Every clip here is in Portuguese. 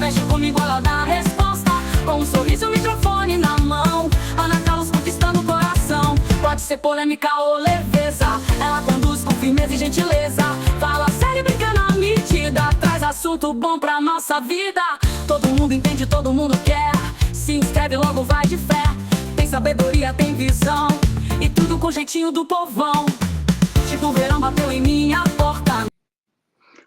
aveste comigo, ela dá a resposta. Com um sorriso e um microfone na mão, Ana Carlos conquistando o coração. Pode ser polêmica ou leveza, ela conduz com firmeza e gentileza. Fala sério, brinca na medida, traz assunto bom pra nossa vida. Todo mundo entende, todo mundo quer. Se inscreve logo, vai de fé. Tem sabedoria, tem visão, e tudo com jeitinho do povão. Tipo o verão bateu em minha porta.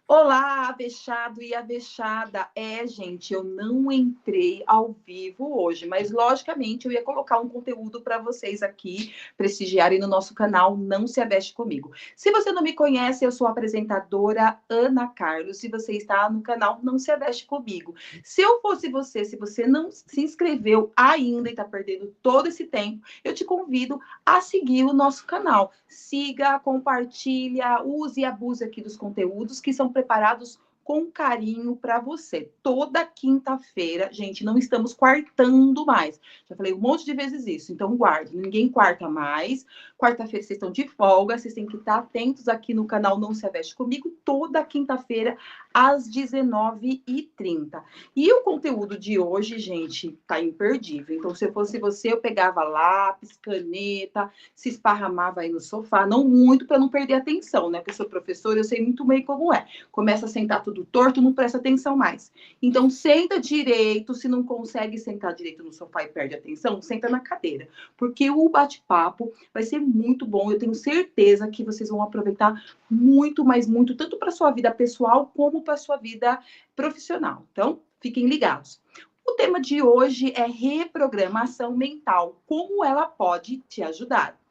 Olá, avexado e avexada. Gente, eu não entrei ao vivo hoje, mas logicamente eu ia colocar um conteúdo para vocês aqui prestigiarem no nosso canal Não Se Aveste Comigo. Se você não me conhece, eu sou a apresentadora Ana Carlos e você está no canal Não Se Aveste Comigo. Se eu fosse você, se você não se inscreveu ainda e está perdendo todo esse tempo, eu te convido a seguir o nosso canal. Siga, compartilha, use e abuse aqui dos conteúdos que são preparados com carinho para você. Toda quinta-feira, gente, não estamos quartando mais. Já falei um monte de vezes isso, então guarde. Ninguém quarta mais. Quarta-feira vocês estão de folga, vocês têm que estar atentos aqui no canal Não Se Aveste Comigo, toda quinta-feira, às 19h30. E o conteúdo de hoje, gente, tá imperdível. Então, se eu fosse você, eu pegava lápis, caneta, se esparramava aí no sofá, não muito para não perder a atenção, né? Porque eu sou professora, eu sei muito bem como é. Começa a sentar tudo torto, não presta atenção mais. Então, senta direito. Se não consegue sentar direito no sofá e perde a atenção, senta na cadeira. Porque o bate-papo vai ser muito bom. Eu tenho certeza que vocês vão aproveitar muito, mas muito, tanto para sua vida pessoal como para sua vida profissional. Então, fiquem ligados. O tema de hoje é reprogramação mental. Como ela pode te ajudar?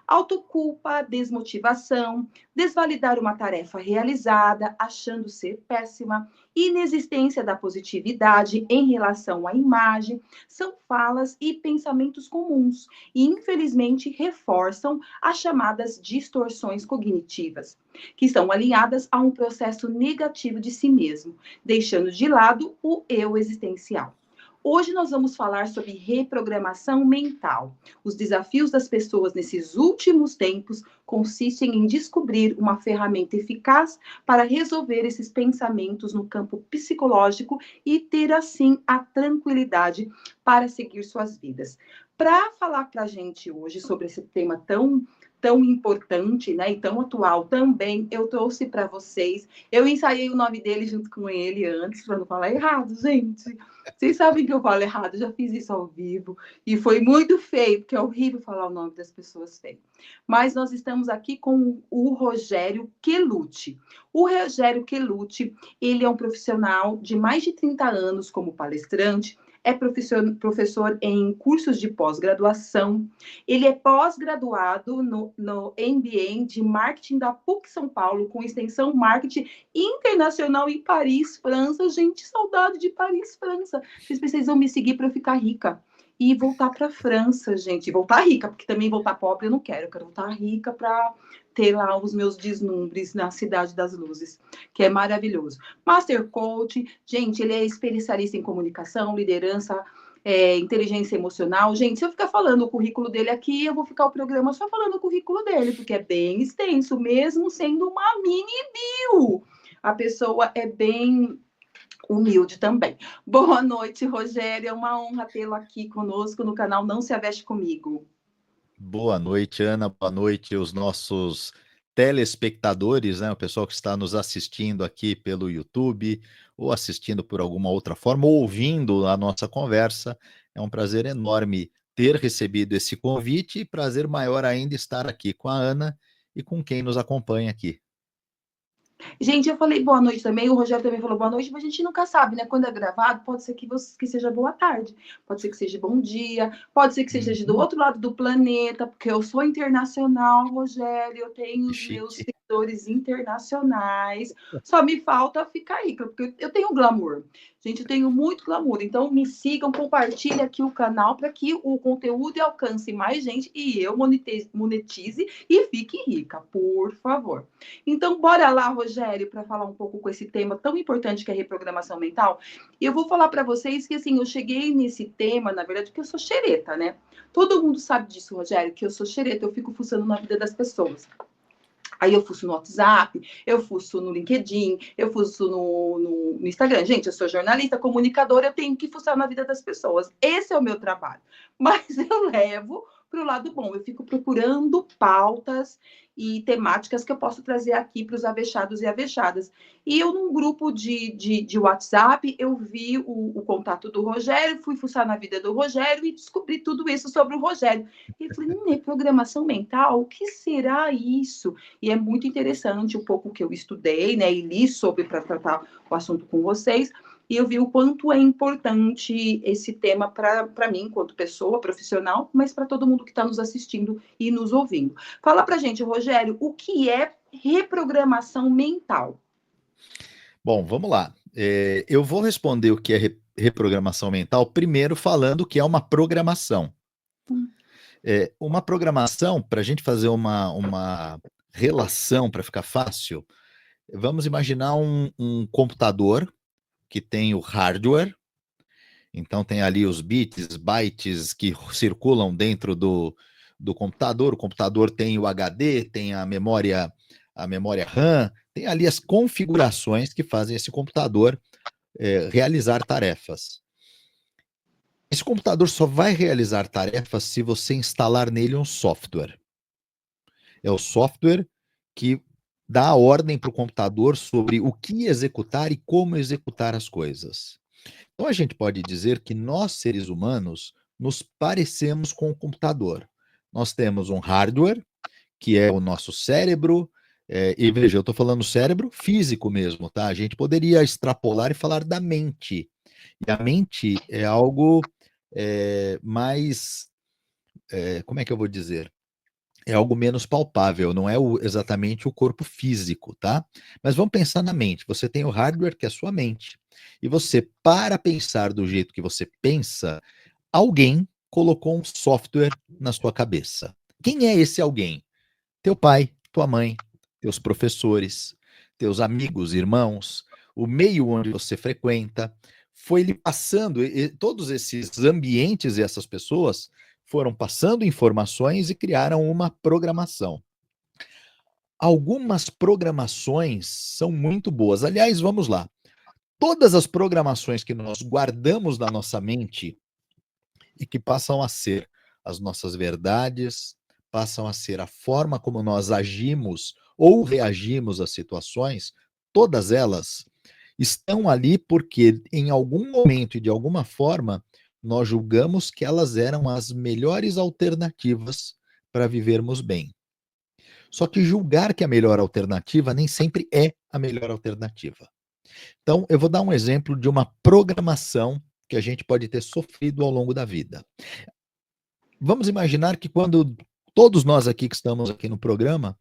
Autoculpa, desmotivação, desvalidar uma tarefa realizada, achando ser péssima, inexistência da positividade em relação à imagem, são falas e pensamentos comuns e, infelizmente, reforçam as chamadas distorções cognitivas, que são alinhadas a um processo negativo de si mesmo, deixando de lado o eu existencial. Hoje nós vamos falar sobre reprogramação mental. Os desafios das pessoas nesses últimos tempos consistem em descobrir uma ferramenta eficaz para resolver esses pensamentos no campo psicológico e ter, assim, a tranquilidade para seguir suas vidas. Para falar para a gente hoje sobre esse tema tão importante, né, e tão atual também, eu trouxe para vocês, eu ensaiei o nome dele junto com ele antes, para não falar errado, gente. Vocês sabem que eu falo errado, já fiz isso ao vivo, e foi muito feio, porque é horrível falar o nome das pessoas feio. Mas nós estamos aqui com o Rogério Quelucci. O Rogério Quelucci, ele é um profissional de mais de 30 anos como palestrante, é professor em cursos de pós-graduação. Ele é pós-graduado no MBA de Marketing da PUC São Paulo, com extensão Marketing Internacional em Paris, França. Gente, saudade de Paris, França. Vocês precisam me seguir para eu ficar rica. E voltar para a França, gente. Voltar rica, porque também voltar pobre eu não quero. Eu quero voltar rica para ter lá os meus deslumbres na Cidade das Luzes, que é maravilhoso. Master Coach, gente, ele é especialista em comunicação, liderança, inteligência emocional. Gente, se eu ficar falando o currículo dele aqui, eu vou ficar o programa só falando o currículo dele, porque é bem extenso, mesmo sendo uma mini bio. A pessoa é bem humilde também. Boa noite, Rogério. É uma honra tê-lo aqui conosco no canal Não Se Aveste Comigo. Boa noite, Ana. Boa noite, os nossos telespectadores, né? O pessoal que está nos assistindo aqui pelo YouTube, ou assistindo por alguma outra forma, ou ouvindo a nossa conversa. É um prazer enorme ter recebido esse convite e prazer maior ainda estar aqui com a Ana e com quem nos acompanha aqui. Gente, eu falei boa noite também, o Rogério também falou boa noite, mas a gente nunca sabe, né? Quando é gravado, pode ser que seja boa tarde, pode ser que seja bom dia, pode ser que seja do outro lado do planeta, porque eu sou internacional, Rogério, eu tenho os meus seguidores internacionais, só me falta ficar rica, porque eu tenho glamour. Gente, eu tenho muito glamour, então me sigam, compartilhem aqui o canal para que o conteúdo alcance mais gente e eu monetize e fique rica, por favor. Então, bora lá, Rogério, para falar um pouco com esse tema tão importante que é a reprogramação mental. E eu vou falar para vocês que, assim, eu cheguei nesse tema, na verdade, porque eu sou xereta, né? Todo mundo sabe disso, Rogério, que eu sou xereta, eu fico fuçando na vida das pessoas. Aí eu fuço no WhatsApp, eu fuço no LinkedIn, eu fuço no Instagram. Gente, eu sou jornalista, comunicadora, eu tenho que fuçar na vida das pessoas. Esse é o meu trabalho. Mas eu levo para o lado bom. Eu fico procurando pautas e temáticas que eu posso trazer aqui para os avechados e avechadas. E eu, num grupo de WhatsApp, eu vi o contato do Rogério, fui fuçar na vida do Rogério e descobri tudo isso sobre o Rogério. E eu falei, é programação mental? O que será isso? E é muito interessante um pouco que eu estudei, né, e li sobre para tratar o assunto com vocês, e eu vi o quanto é importante esse tema para mim, enquanto pessoa profissional, mas para todo mundo que está nos assistindo e nos ouvindo. Fala para gente, Rogério, o que é reprogramação mental? Bom, vamos lá. Eu vou responder o que é reprogramação mental, primeiro falando o que é uma programação. Uma programação, para a gente fazer uma relação, para ficar fácil, vamos imaginar um computador que tem o hardware, então tem ali os bits, bytes que circulam dentro do computador. O computador tem o HD, tem a memória RAM, tem ali as configurações que fazem esse computador realizar tarefas. Esse computador só vai realizar tarefas se você instalar nele um software. É o software que dá a ordem para o computador sobre o que executar e como executar as coisas. Então a gente pode dizer que nós, seres humanos, nos parecemos com o computador. Nós temos um hardware, que é o nosso cérebro, e veja, eu estou falando cérebro físico mesmo, tá? A gente poderia extrapolar e falar da mente. E a mente é algo mais, como é que eu vou dizer? É algo menos palpável, não é exatamente o corpo físico, tá? Mas vamos pensar na mente. Você tem o hardware, que é a sua mente. E você, para pensar do jeito que você pensa, alguém colocou um software na sua cabeça. Quem é esse alguém? Teu pai, tua mãe, teus professores, teus amigos, irmãos, o meio onde você frequenta. Foi lhe passando, todos esses ambientes e essas pessoas foram passando informações e criaram uma programação. Algumas programações são muito boas. Aliás, vamos lá. Todas as programações que nós guardamos na nossa mente e que passam a ser as nossas verdades, passam a ser a forma como nós agimos ou reagimos às situações, todas elas estão ali porque em algum momento e de alguma forma nós julgamos que elas eram as melhores alternativas para vivermos bem. Só que julgar que a melhor alternativa nem sempre é a melhor alternativa. Então, eu vou dar um exemplo de uma programação que a gente pode ter sofrido ao longo da vida. Vamos imaginar que quando todos nós aqui que estamos aqui no programa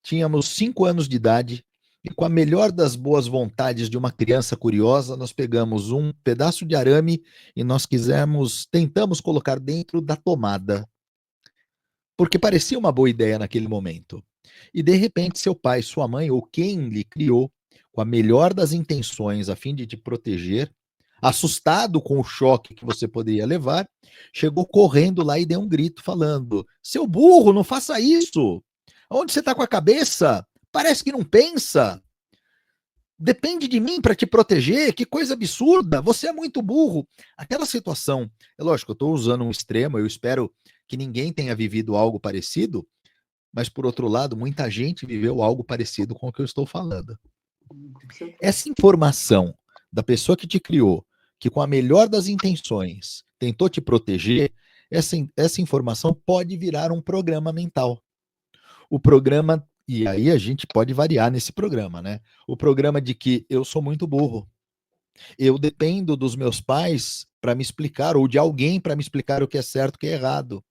tínhamos 5 anos de idade e com a melhor das boas vontades de uma criança curiosa, nós pegamos um pedaço de arame e nós tentamos colocar dentro da tomada, porque parecia uma boa ideia naquele momento. E de repente seu pai, sua mãe ou quem lhe criou, com a melhor das intenções a fim de te proteger, assustado com o choque que você poderia levar, chegou correndo lá e deu um grito falando: seu burro, não faça isso! Onde você está com a cabeça? Parece que não pensa. Depende de mim para te proteger, que coisa absurda, você é muito burro. Aquela situação, é lógico, eu estou usando um extremo, eu espero que ninguém tenha vivido algo parecido, mas por outro lado, muita gente viveu algo parecido com o que eu estou falando. Essa informação da pessoa que te criou, que com a melhor das intenções tentou te proteger, essa informação pode virar um programa mental. O programa, e aí a gente pode variar nesse programa, né? O programa de que eu sou muito burro. Eu dependo dos meus pais para me explicar, ou de alguém para me explicar o que é certo e o que é errado.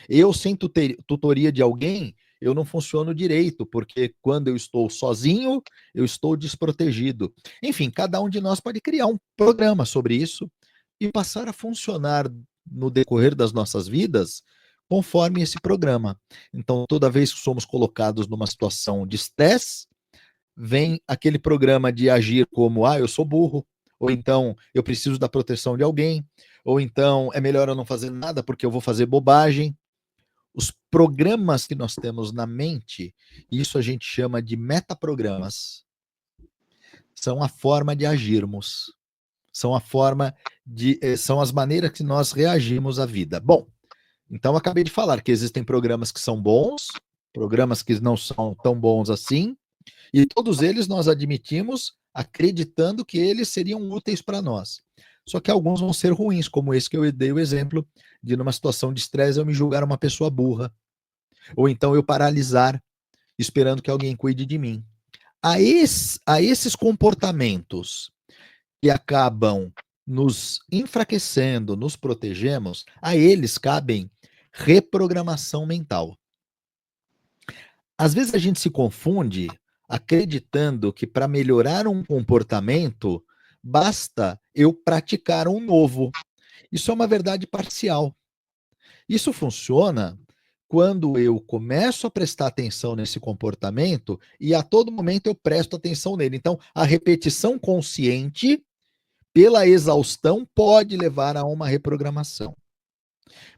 Eu, sem tutoria de alguém, eu não funciono direito, porque quando eu estou sozinho, eu estou desprotegido. Enfim, cada um de nós pode criar um programa sobre isso e passar a funcionar no decorrer das nossas vidas conforme esse programa. Então, toda vez que somos colocados numa situação de estresse, vem aquele programa de agir como, eu sou burro, ou então eu preciso da proteção de alguém, ou então é melhor eu não fazer nada porque eu vou fazer bobagem. Os programas que nós temos na mente, isso a gente chama de metaprogramas, são a forma de agirmos, são a forma de, são as maneiras que nós reagimos à vida. Bom, então eu acabei de falar que existem programas que são bons, programas que não são tão bons assim, e todos eles nós admitimos acreditando que eles seriam úteis para nós. Só que alguns vão ser ruins, como esse que eu dei o exemplo de numa situação de estresse eu me julgar uma pessoa burra, ou então eu paralisar esperando que alguém cuide de mim. A esses comportamentos que acabam nos enfraquecendo, nos protegemos, a eles cabem reprogramação mental. Às vezes a gente se confunde acreditando que para melhorar um comportamento basta eu praticar um novo. Isso é uma verdade parcial. Isso funciona quando eu começo a prestar atenção nesse comportamento e a todo momento eu presto atenção nele. Então, a repetição consciente, pela exaustão, pode levar a uma reprogramação.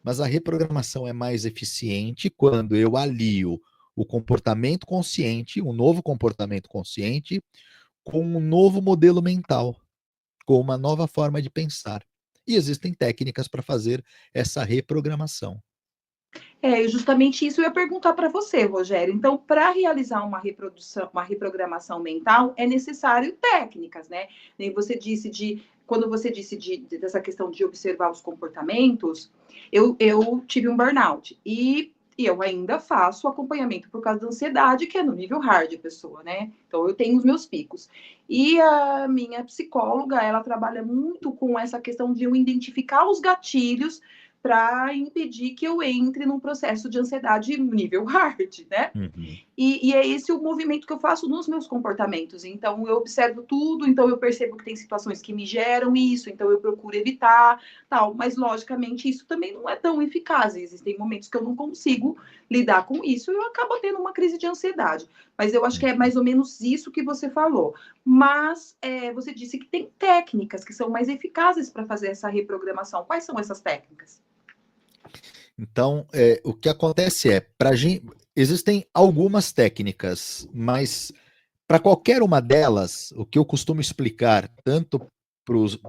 Mas a reprogramação é mais eficiente quando eu alio o comportamento consciente, um novo comportamento consciente, com um novo modelo mental, com uma nova forma de pensar. E existem técnicas para fazer essa reprogramação. Justamente isso eu ia perguntar para você, Rogério. Então, para realizar uma reprogramação mental, é necessário técnicas, né? Nem você disse quando você disse dessa questão de observar os comportamentos, eu tive um burnout e eu ainda faço acompanhamento por causa da ansiedade, que é no nível hard a pessoa, né? Então, eu tenho os meus picos. E a minha psicóloga, ela trabalha muito com essa questão de eu identificar os gatilhos para impedir que eu entre num processo de ansiedade nível hard, né? Uhum. E é esse o movimento que eu faço nos meus comportamentos. Então, eu observo tudo, então eu percebo que tem situações que me geram isso, então eu procuro evitar, tal. Mas, logicamente, isso também não é tão eficaz. Existem momentos que eu não consigo lidar com isso e eu acabo tendo uma crise de ansiedade. Mas eu acho que é mais ou menos isso que você falou. Mas você disse que tem técnicas que são mais eficazes para fazer essa reprogramação. Quais são essas técnicas? Então, o que acontece é, existem algumas técnicas, mas para qualquer uma delas, o que eu costumo explicar, tanto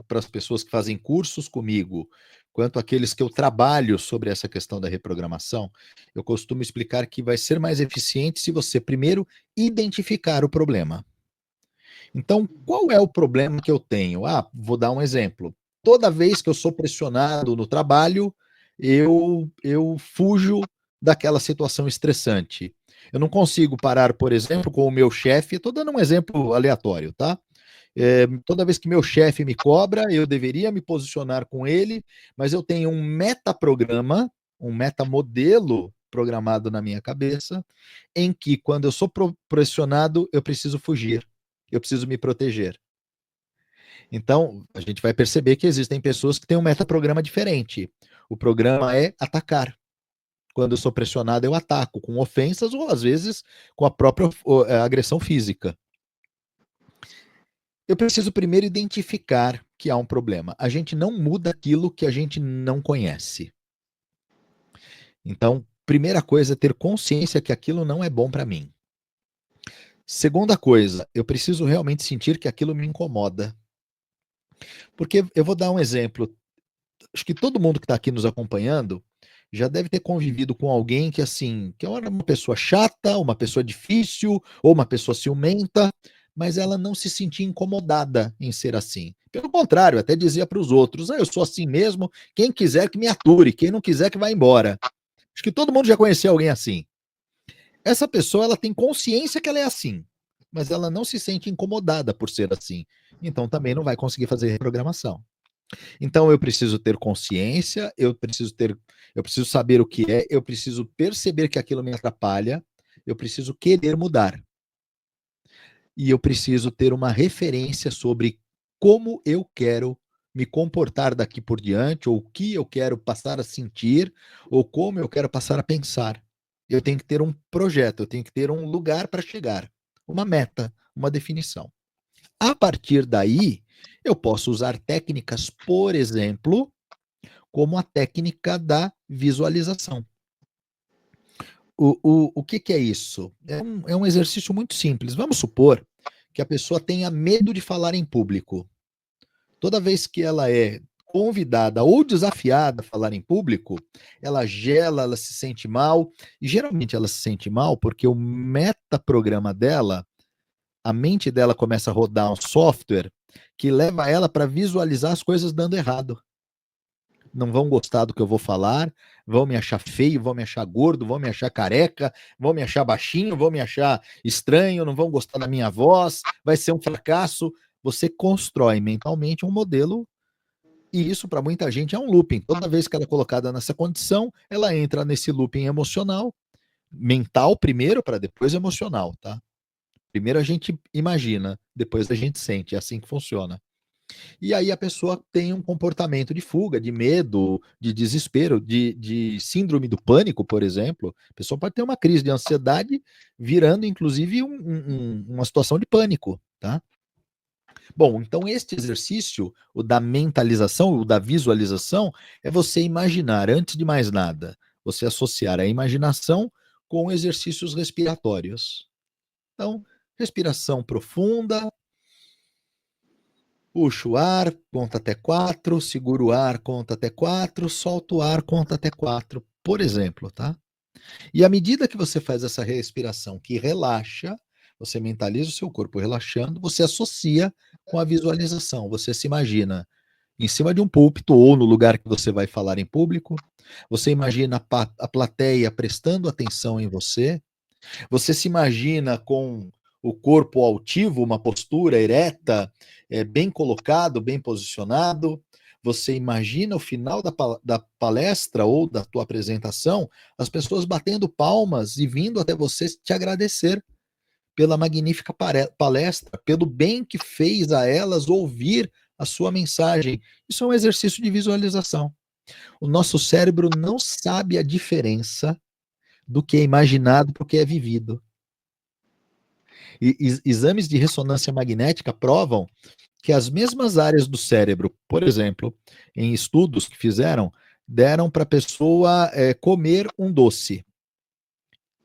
para as pessoas que fazem cursos comigo, quanto aqueles que eu trabalho sobre essa questão da reprogramação, eu costumo explicar que vai ser mais eficiente se você primeiro identificar o problema. Então, qual é o problema que eu tenho? Vou dar um exemplo. Toda vez que eu sou pressionado no trabalho, eu fujo daquela situação estressante. Eu não consigo parar, por exemplo, com o meu chefe. Estou dando um exemplo aleatório, tá? Toda vez que meu chefe me cobra, eu deveria me posicionar com ele, mas eu tenho um metaprograma, um metamodelo programado na minha cabeça, em que quando eu sou pressionado, eu preciso fugir, eu preciso me proteger. Então, a gente vai perceber que existem pessoas que têm um metaprograma diferente. O programa é atacar. Quando eu sou pressionado, eu ataco com ofensas ou, às vezes, com a própria agressão física. Eu preciso primeiro identificar que há um problema. A gente não muda aquilo que a gente não conhece. Então, primeira coisa é ter consciência que aquilo não é bom para mim. Segunda coisa, eu preciso realmente sentir que aquilo me incomoda. Porque eu vou dar um exemplo. Acho que todo mundo que está aqui nos acompanhando já deve ter convivido com alguém que, assim, que era uma pessoa chata, uma pessoa difícil, ou uma pessoa ciumenta, mas ela não se sentia incomodada em ser assim. Pelo contrário, até dizia para os outros, eu sou assim mesmo, quem quiser que me ature, quem não quiser que vá embora. Acho que todo mundo já conheceu alguém assim. Essa pessoa, ela tem consciência que ela é assim, mas ela não se sente incomodada por ser assim. Então também não vai conseguir fazer reprogramação. Então eu preciso ter consciência, eu preciso saber o que é, eu preciso perceber que aquilo me atrapalha, eu preciso querer mudar. E eu preciso ter uma referência sobre como eu quero me comportar daqui por diante, ou o que eu quero passar a sentir, ou como eu quero passar a pensar. Eu tenho que ter um projeto, eu tenho que ter um lugar para chegar, uma meta, uma definição. A partir daí, eu posso usar técnicas, por exemplo, como a técnica da visualização. O que que é isso? É um exercício muito simples. Vamos supor que a pessoa tenha medo de falar em público. Toda vez que ela é convidada ou desafiada a falar em público, ela gela, ela se sente mal, e geralmente ela se sente mal porque o metaprograma dela, a mente dela começa a rodar um software que leva ela para visualizar as coisas dando errado. Não vão gostar do que eu vou falar, vão me achar feio, vão me achar gordo, vão me achar careca, vão me achar baixinho, vão me achar estranho, não vão gostar da minha voz, vai ser um fracasso. Você constrói mentalmente um modelo, e isso para muita gente é um looping. Toda vez que ela é colocada nessa condição, ela entra nesse looping emocional, mental primeiro, para depois emocional, tá? Primeiro a gente imagina, depois a gente sente, é assim que funciona. E aí a pessoa tem um comportamento de fuga, de medo, de desespero, de síndrome do pânico, por exemplo. A pessoa pode ter uma crise de ansiedade virando, inclusive, uma situação de pânico, tá? Bom, então este exercício, o da mentalização, o da visualização, é você imaginar, antes de mais nada, você associar a imaginação com exercícios respiratórios. Então, respiração profunda, puxa o ar, conta até 4, segura o ar, conta até 4, solta o ar, conta até 4, por exemplo, tá? E à medida que você faz essa respiração que relaxa, você mentaliza o seu corpo relaxando, você associa com a visualização. Você se imagina em cima de um púlpito ou no lugar que você vai falar em público, você imagina a plateia prestando atenção em você, você se imagina com o corpo altivo, uma postura ereta, bem colocado, bem posicionado. Você imagina o final da palestra ou da tua apresentação, as pessoas batendo palmas e vindo até você te agradecer pela magnífica palestra, pelo bem que fez a elas ouvir a sua mensagem. Isso é um exercício de visualização. O nosso cérebro não sabe a diferença do que é imaginado para o que é vivido. E exames de ressonância magnética provam que as mesmas áreas do cérebro, por exemplo, em estudos que fizeram, deram para a pessoa comer um doce.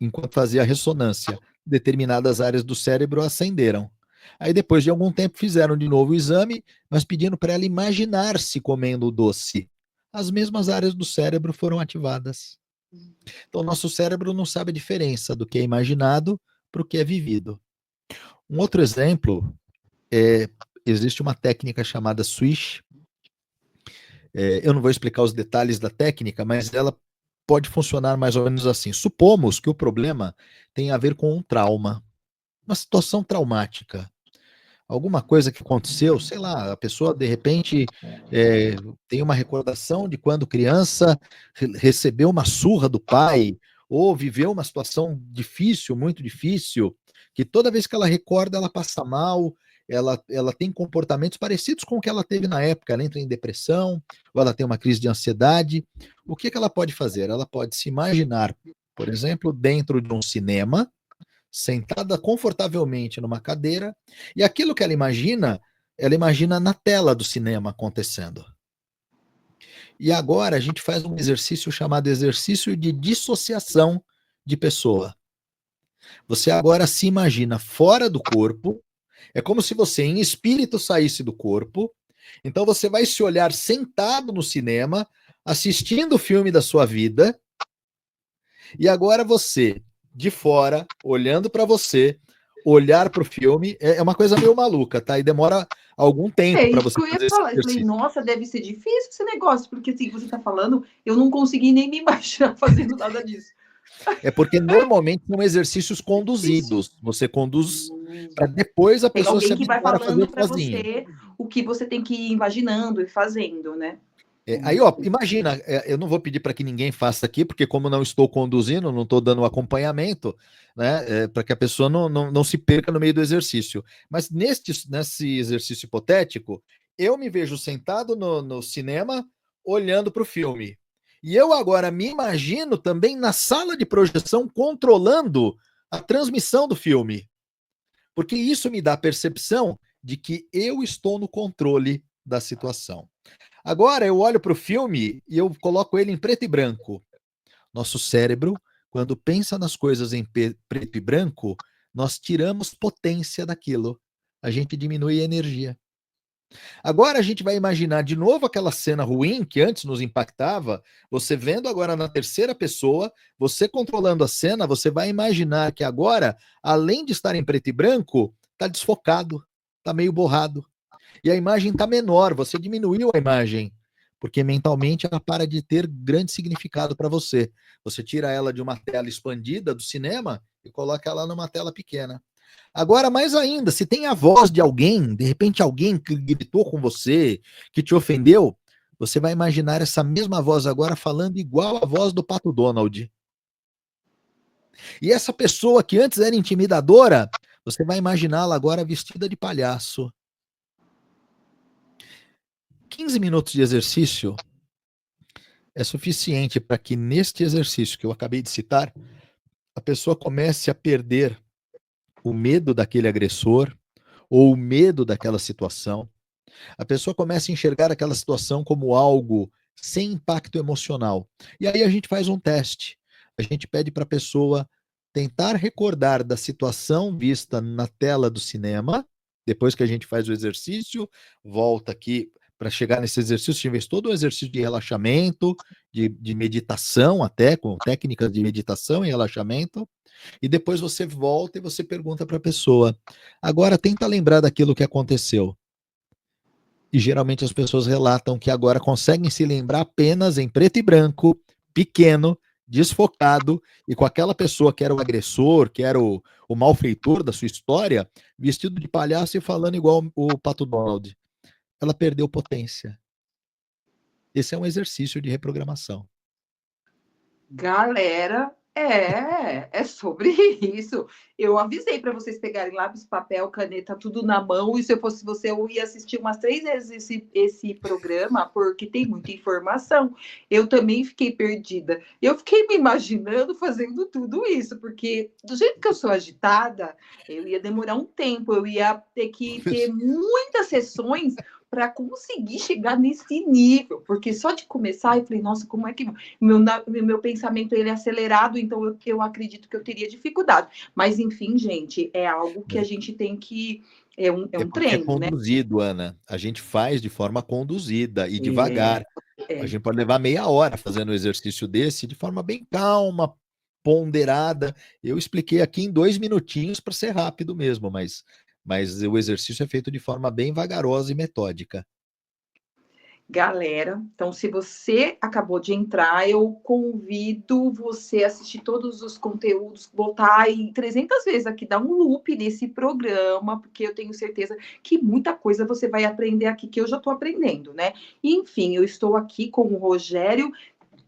Enquanto fazia a ressonância, determinadas áreas do cérebro acenderam. Aí depois de algum tempo fizeram de novo o exame, mas pedindo para ela imaginar-se comendo o doce. As mesmas áreas do cérebro foram ativadas. Então, nosso cérebro não sabe a diferença do que é imaginado para o que é vivido. Um outro exemplo existe uma técnica chamada Swish. Eu não vou explicar os detalhes da técnica, mas ela pode funcionar mais ou menos assim. Supomos que o problema tem a ver com um trauma, uma situação traumática, alguma coisa que aconteceu, sei lá, a pessoa de repente tem uma recordação de quando criança recebeu uma surra do pai, ou viveu uma situação difícil, muito difícil, que toda vez que ela recorda, ela passa mal, ela tem comportamentos parecidos com o que ela teve na época, ela entra em depressão, ou ela tem uma crise de ansiedade. O que ela pode fazer? Ela pode se imaginar, por exemplo, dentro de um cinema, sentada confortavelmente numa cadeira, e aquilo que ela imagina na tela do cinema acontecendo. E agora a gente faz um exercício chamado exercício de dissociação de pessoa. Você agora se imagina fora do corpo, é como se você em espírito saísse do corpo, então você vai se olhar sentado no cinema, assistindo o filme da sua vida, e agora você, de fora, olhando para você, olhar para o filme, é uma coisa meio maluca, tá? E demora algum tempo para você fazer esse Eu falei, exercício. nossa, deve ser difícil esse negócio, porque assim, você está falando, eu não consegui nem me imaginar fazendo nada disso. É porque normalmente são exercícios conduzidos. Você conduz para depois a Tem pessoa se alguém que vai habituar a falando fazer para sozinha. você o que você tem que ir imaginando e fazendo, né? Aí, ó, imagina, eu não vou pedir para que ninguém faça aqui, porque como não estou conduzindo, não estou dando acompanhamento, né, para que a pessoa não se perca no meio do exercício. Mas nesse exercício hipotético, eu me vejo sentado no cinema, olhando para o filme. E eu agora me imagino também na sala de projeção, controlando a transmissão do filme. Porque isso me dá a percepção de que eu estou no controle da situação. Agora eu olho para o filme e eu coloco ele em preto e branco. Nosso cérebro, quando pensa nas coisas em preto e branco, nós tiramos potência daquilo. A gente diminui a energia. Agora a gente vai imaginar de novo aquela cena ruim que antes nos impactava, você vendo agora na terceira pessoa, você controlando a cena, você vai imaginar que agora, além de estar em preto e branco, está desfocado, está meio borrado. E a imagem está menor, você diminuiu a imagem, porque mentalmente ela para de ter grande significado para você. Você tira ela de uma tela expandida do cinema e coloca ela numa tela pequena. Agora, mais ainda, se tem a voz de alguém, de repente alguém que gritou com você, que te ofendeu, você vai imaginar essa mesma voz agora falando igual a voz do Pato Donald. E essa pessoa que antes era intimidadora, você vai imaginá-la agora vestida de palhaço. 15 minutos de exercício é suficiente para que neste exercício que eu acabei de citar, a pessoa comece a perder o medo daquele agressor ou o medo daquela situação. A pessoa começa a enxergar aquela situação como algo sem impacto emocional. E aí a gente faz um teste. A gente pede para a pessoa tentar recordar da situação vista na tela do cinema. Depois que a gente faz o exercício, volta aqui para chegar nesse exercício, a gente fez todo o exercício de relaxamento, de meditação até, com técnicas de meditação e relaxamento. E depois você volta e você pergunta para a pessoa, agora tenta lembrar daquilo que aconteceu. E geralmente as pessoas relatam que agora conseguem se lembrar apenas em preto e branco, pequeno, desfocado, e com aquela pessoa que era o agressor, que era o malfeitor da sua história, vestido de palhaço e falando igual o Pato Donald. Ela perdeu potência. Esse é um exercício de reprogramação. Galera, é sobre isso. Eu avisei para vocês pegarem lápis, papel, caneta, tudo na mão. E se eu fosse você, eu ia assistir umas 3 vezes esse programa, porque tem muita informação. Eu também fiquei perdida. Eu fiquei me imaginando fazendo tudo isso, porque do jeito que eu sou agitada, eu ia demorar um tempo, eu ia ter que ter muitas sessões para conseguir chegar nesse nível, porque só de começar eu falei, nossa, como é que meu pensamento ele é acelerado, então eu acredito que eu teria dificuldade. Mas, enfim, gente, é algo que a gente tem que. É um Porque é treino, né? conduzido, Ana. A gente faz de forma conduzida e devagar. A gente pode levar meia hora fazendo um exercício desse de forma bem calma, ponderada. Eu expliquei aqui em 2 minutinhos para ser rápido mesmo, mas o exercício é feito de forma bem vagarosa e metódica. Galera, então se você acabou de entrar, eu convido você a assistir todos os conteúdos, voltar aí 300 vezes aqui, dar um loop nesse programa, porque eu tenho certeza que muita coisa você vai aprender aqui, que eu já estou aprendendo, né? Enfim, eu estou aqui com o Rogério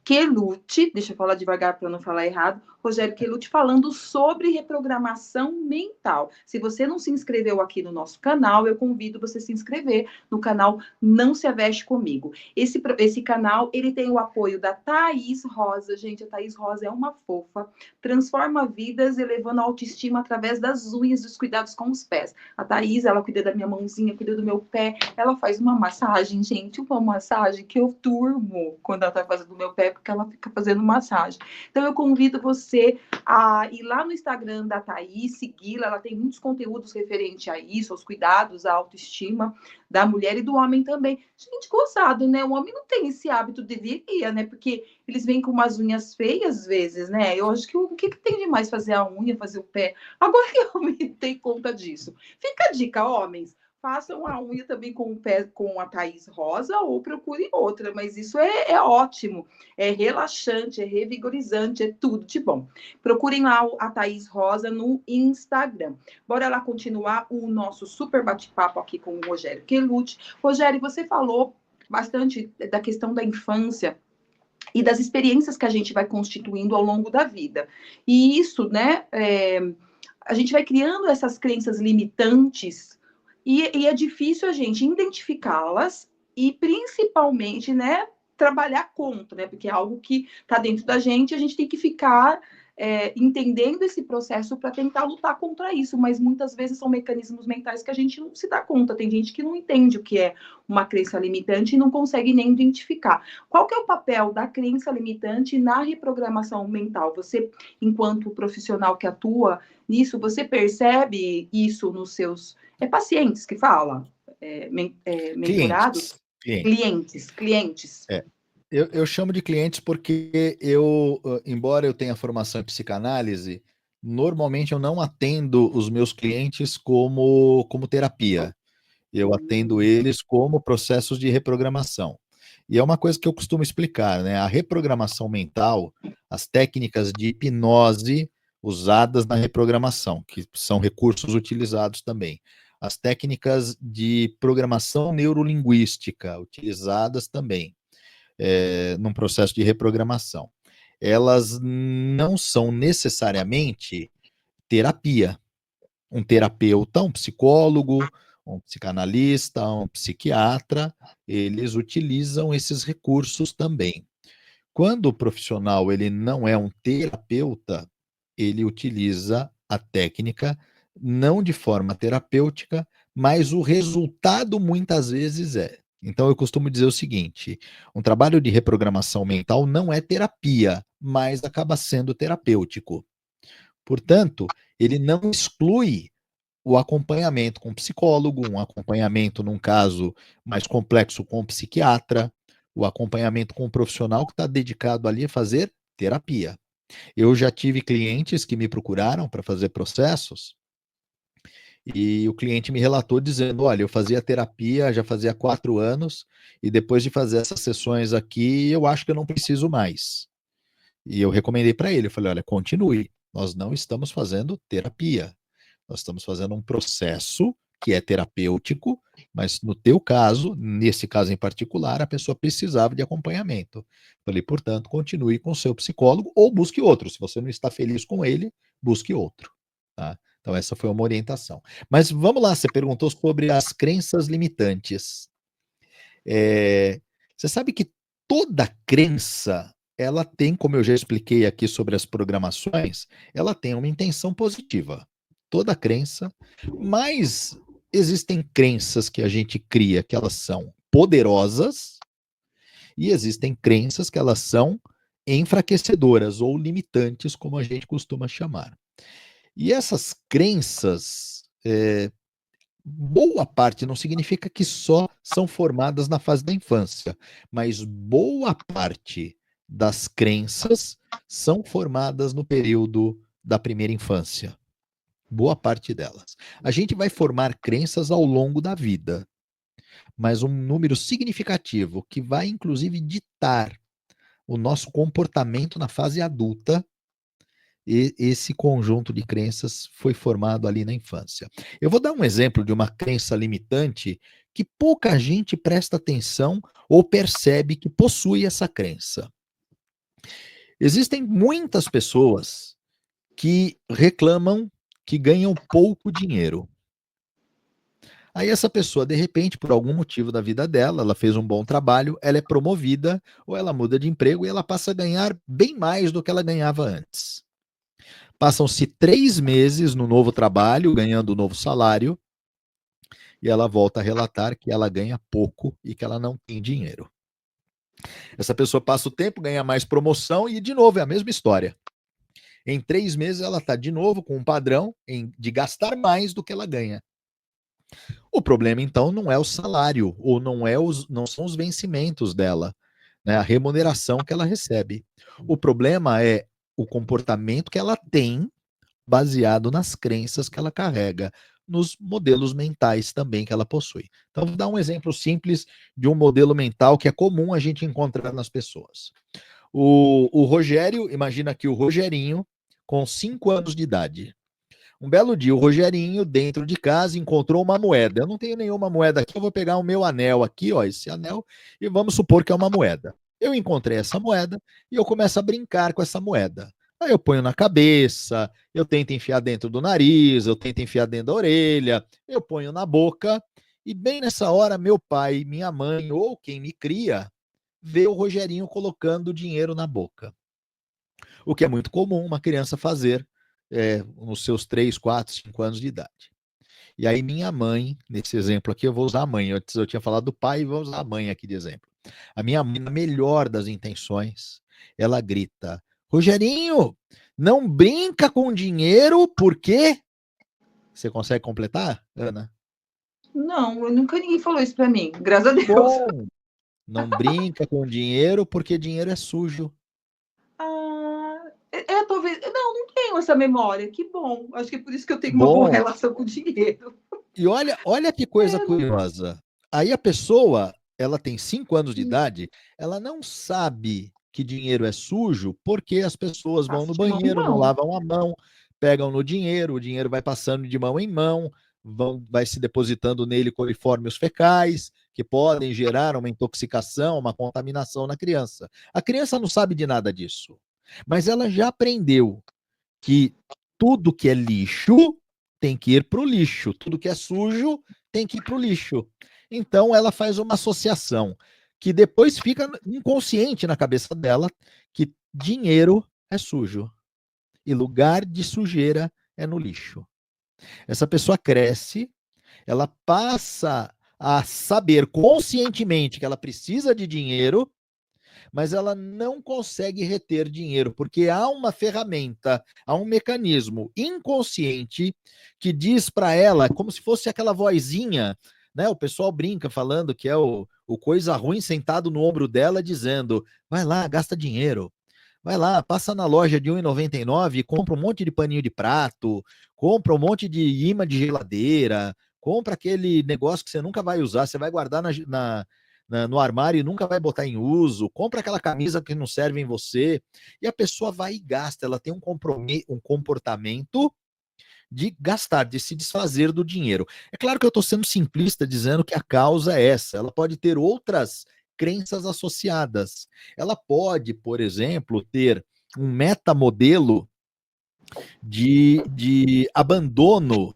Quelucci, deixa eu falar devagar para não falar errado, Rogério Quelucci falando sobre reprogramação mental. Se você não se inscreveu aqui no nosso canal, eu convido você a se inscrever no canal Não Se Aveste Comigo. Esse canal, ele tem o apoio da Thaís Rosa, gente, a Thaís Rosa é uma fofa, transforma vidas elevando a autoestima através das unhas e dos cuidados com os pés. A Thaís, ela cuida da minha mãozinha, cuida do meu pé, ela faz uma massagem, gente, uma massagem que eu durmo quando ela tá fazendo o meu pé, porque ela fica fazendo massagem. Então, eu convido você a ir lá no Instagram da Thaís, segui-la, ela tem muitos conteúdos referentes a isso, aos cuidados, à autoestima da mulher e do homem também. Gente, gozado, né? O homem não tem esse hábito, deveria, né? Porque eles vêm com umas unhas feias, às vezes, né? Eu acho que o que tem de mais fazer a unha, fazer o pé? Agora que eu me dei conta disso. Fica a dica, homens. Façam a unha também com o pé com a Thaís Rosa ou procurem outra, mas isso é ótimo, é relaxante, é revigorizante, é tudo de bom. Procurem lá a Thaís Rosa no Instagram. Bora lá continuar o nosso super bate-papo aqui com o Rogério Quelucci. Rogério, você falou bastante da questão da infância e das experiências que a gente vai constituindo ao longo da vida. E isso, né, a gente vai criando essas crenças limitantes e é difícil a gente identificá-las e, principalmente, né, trabalhar contra, né? Porque é algo que está dentro da gente, a gente tem que ficar entendendo esse processo para tentar lutar contra isso, mas muitas vezes são mecanismos mentais que a gente não se dá conta. Tem gente que não entende o que é uma crença limitante e não consegue nem identificar. Qual que é o papel da crença limitante na reprogramação mental? Você, enquanto profissional que atua nisso, você percebe isso nos seus pacientes que fala? Mentorados? Clientes. Eu chamo de clientes porque embora eu tenha formação em psicanálise, normalmente eu não atendo os meus clientes como terapia. Eu atendo eles como processos de reprogramação. E é uma coisa que eu costumo explicar, né? A reprogramação mental, as técnicas de hipnose usadas na reprogramação, que são recursos utilizados também. As técnicas de programação neurolinguística utilizadas também num processo de reprogramação. Elas não são necessariamente terapia. Um terapeuta, um psicólogo, um psicanalista, um psiquiatra, eles utilizam esses recursos também. Quando o profissional ele não é um terapeuta, ele utiliza a técnica não de forma terapêutica, mas o resultado muitas vezes é. Então eu costumo dizer o seguinte: um trabalho de reprogramação mental não é terapia, mas acaba sendo terapêutico. Portanto, ele não exclui o acompanhamento com psicólogo, um acompanhamento, num caso mais complexo, com psiquiatra, o acompanhamento com um profissional que está dedicado ali a fazer terapia. Eu já tive clientes que me procuraram para fazer processos e o cliente me relatou dizendo: olha, eu fazia terapia já fazia 4 anos e depois de fazer essas sessões aqui, eu acho que eu não preciso mais. E eu recomendei para ele, eu falei: olha, continue, nós não estamos fazendo terapia. Nós estamos fazendo um processo que é terapêutico, mas no teu caso, nesse caso em particular, a pessoa precisava de acompanhamento. Falei, portanto, continue com o seu psicólogo ou busque outro. Se você não está feliz com ele, busque outro. Tá? Então, essa foi uma orientação. Mas vamos lá, você perguntou sobre as crenças limitantes. Você sabe que toda crença, ela tem, como eu já expliquei aqui sobre as programações, ela tem uma intenção positiva. Toda crença, mas existem crenças que a gente cria que elas são poderosas e existem crenças que elas são enfraquecedoras ou limitantes, como a gente costuma chamar. E essas crenças, boa parte não significa que só são formadas na fase da infância, mas boa parte das crenças são formadas no período da primeira infância. Boa parte delas. A gente vai formar crenças ao longo da vida, mas um número significativo que vai inclusive ditar o nosso comportamento na fase adulta, e esse conjunto de crenças foi formado ali na infância. Eu vou dar um exemplo de uma crença limitante que pouca gente presta atenção ou percebe que possui essa crença. Existem muitas pessoas que reclamam que ganham pouco dinheiro. Aí essa pessoa, de repente, por algum motivo da vida dela, ela fez um bom trabalho, ela é promovida, ou ela muda de emprego e ela passa a ganhar bem mais do que ela ganhava antes. Passam-se 3 meses no novo trabalho, ganhando um novo salário, e ela volta a relatar que ela ganha pouco e que ela não tem dinheiro. Essa pessoa passa o tempo, ganha mais promoção e, de novo, é a mesma história. Em 3 meses, ela está de novo com um padrão de gastar mais do que ela ganha. O problema, então, não é o salário, ou não são os vencimentos dela, né, a remuneração que ela recebe. O problema é o comportamento que ela tem baseado nas crenças que ela carrega, nos modelos mentais também que ela possui. Então, vou dar um exemplo simples de um modelo mental que é comum a gente encontrar nas pessoas. O Rogério, imagina aqui o Rogerinho, com 5 anos de idade. Um belo dia, o Rogerinho, dentro de casa, encontrou uma moeda. Eu não tenho nenhuma moeda aqui, eu vou pegar o meu anel aqui, ó, esse anel, e vamos supor que é uma moeda. Eu encontrei essa moeda e eu começo a brincar com essa moeda. Aí eu ponho na cabeça, eu tento enfiar dentro do nariz, eu tento enfiar dentro da orelha, eu ponho na boca, e bem nessa hora, meu pai, minha mãe, ou quem me cria, vê o Rogerinho colocando dinheiro na boca. o que é muito comum uma criança fazer nos seus 3, 4, 5 anos de idade. E aí minha mãe, nesse exemplo aqui, eu vou usar a mãe. Antes eu tinha falado do pai, vou usar a mãe aqui de exemplo. A minha mãe, na melhor das intenções, ela grita: Rogerinho, não brinca com dinheiro, por quê? Você consegue completar, Ana? Não, nunca ninguém falou isso para mim, graças a Que Deus. bom! Não brinca com dinheiro, porque dinheiro é sujo. Ah, talvez. Não tenho essa memória. Que bom. Acho que é por isso que eu Que tenho uma boa bom! relação com o dinheiro. E olha que coisa curiosa. Aí a pessoa, ela tem 5 anos de idade, ela não sabe que dinheiro é sujo porque as pessoas vão no Passa de mão em banheiro, não mão. lavam a mão, pegam no dinheiro, o dinheiro vai passando de mão em mão, vai se depositando nele coliformes fecais, que podem gerar uma intoxicação, uma contaminação na criança. A criança não sabe de nada disso, mas ela já aprendeu que tudo que é lixo tem que ir para o lixo, tudo que é sujo tem que ir para o lixo. Então ela faz uma associação que depois fica inconsciente na cabeça dela que dinheiro é sujo e lugar de sujeira é no lixo. Essa pessoa cresce, ela passa a saber conscientemente que ela precisa de dinheiro, mas ela não consegue reter dinheiro, porque há uma ferramenta, há um mecanismo inconsciente que diz para ela, como se fosse aquela vozinha, né? O pessoal brinca falando que é o coisa ruim sentado no ombro dela, dizendo: vai lá, gasta dinheiro. Vai lá, passa na loja de R$ 1,99 e compra um monte de paninho de prato, compra um monte de imã de geladeira, compra aquele negócio que você nunca vai usar, você vai guardar no armário e nunca vai botar em uso, compra aquela camisa que não serve em você, e a pessoa vai e gasta, ela tem um comportamento de gastar, de se desfazer do dinheiro. É claro que eu estou sendo simplista dizendo que a causa é essa, ela pode ter outras crenças associadas. Ela pode, por exemplo, ter um metamodelo de abandono.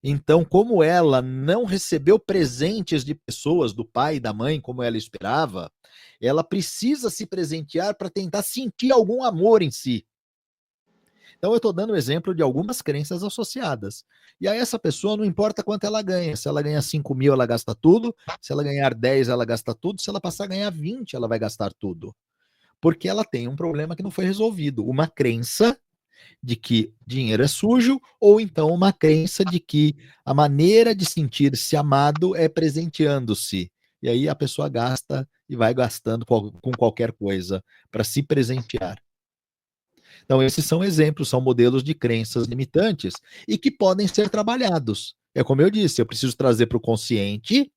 Então, como ela não recebeu presentes de pessoas, do pai e da mãe, como ela esperava, ela precisa se presentear para tentar sentir algum amor em si. Então, eu estou dando o exemplo de algumas crenças associadas. E aí, essa pessoa, não importa quanto ela ganha, se ela ganhar 5 mil, ela gasta tudo, se ela ganhar 10, ela gasta tudo, se ela passar a ganhar 20, ela vai gastar tudo. Porque ela tem um problema que não foi resolvido, uma crença de que dinheiro é sujo, ou então uma crença de que a maneira de sentir-se amado é presenteando-se. E aí a pessoa gasta e vai gastando com qualquer coisa para se presentear. Então, esses são exemplos, são modelos de crenças limitantes e que podem ser trabalhados. É como eu disse, eu preciso trazer para o consciente.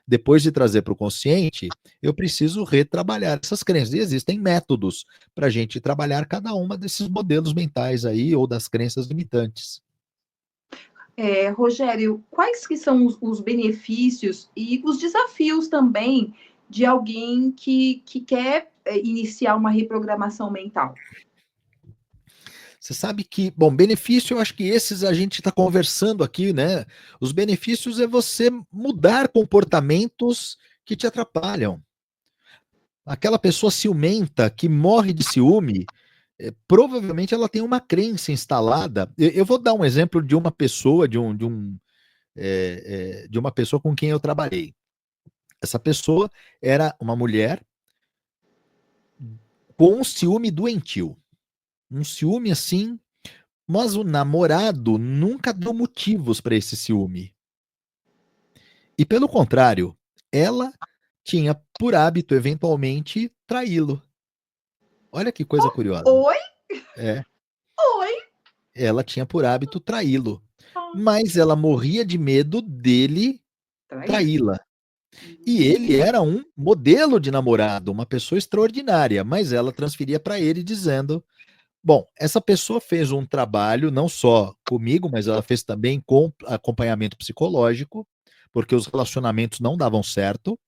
Depois de trazer para o consciente, eu preciso retrabalhar essas crenças. E existem métodos para a gente trabalhar cada uma desses modelos mentais aí, ou das crenças limitantes. Rogério, quais que são os benefícios e os desafios também de alguém que quer iniciar uma reprogramação mental? Você sabe que, bom, benefício, eu acho que esses a gente está conversando aqui, né? Os benefícios é você mudar comportamentos que te atrapalham. Aquela pessoa ciumenta que morre de ciúme, provavelmente ela tem uma crença instalada. Eu vou dar um exemplo de uma pessoa, de uma pessoa com quem eu trabalhei. Essa pessoa era uma mulher com um ciúme doentio. Um ciúme assim, mas o namorado nunca deu motivos para esse ciúme. E pelo contrário, ela tinha por hábito, eventualmente, traí-lo. Olha que coisa curiosa. Oi? É, Oi? ela tinha por hábito traí-lo. Ah, Mas ela morria de medo dele traí. traí-la. E ele era um modelo de namorado, uma pessoa extraordinária, mas ela transferia para ele dizendo: bom, essa pessoa fez um trabalho não só comigo, mas ela fez também com acompanhamento psicológico, porque os relacionamentos não davam certo.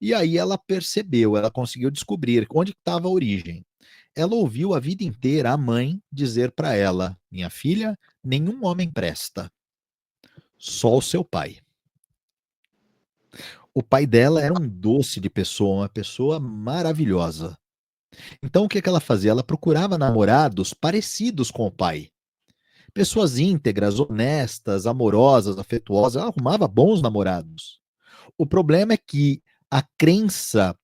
E aí ela percebeu, ela conseguiu descobrir onde estava a origem. Ela ouviu a vida inteira a mãe dizer para ela: minha filha, nenhum homem presta, só o seu pai. O pai dela era um doce de pessoa, uma pessoa maravilhosa. Então, o que que ela fazia? Ela procurava namorados parecidos com o pai. Pessoas íntegras, honestas, amorosas, afetuosas. Ela arrumava bons namorados. O problema é que a crença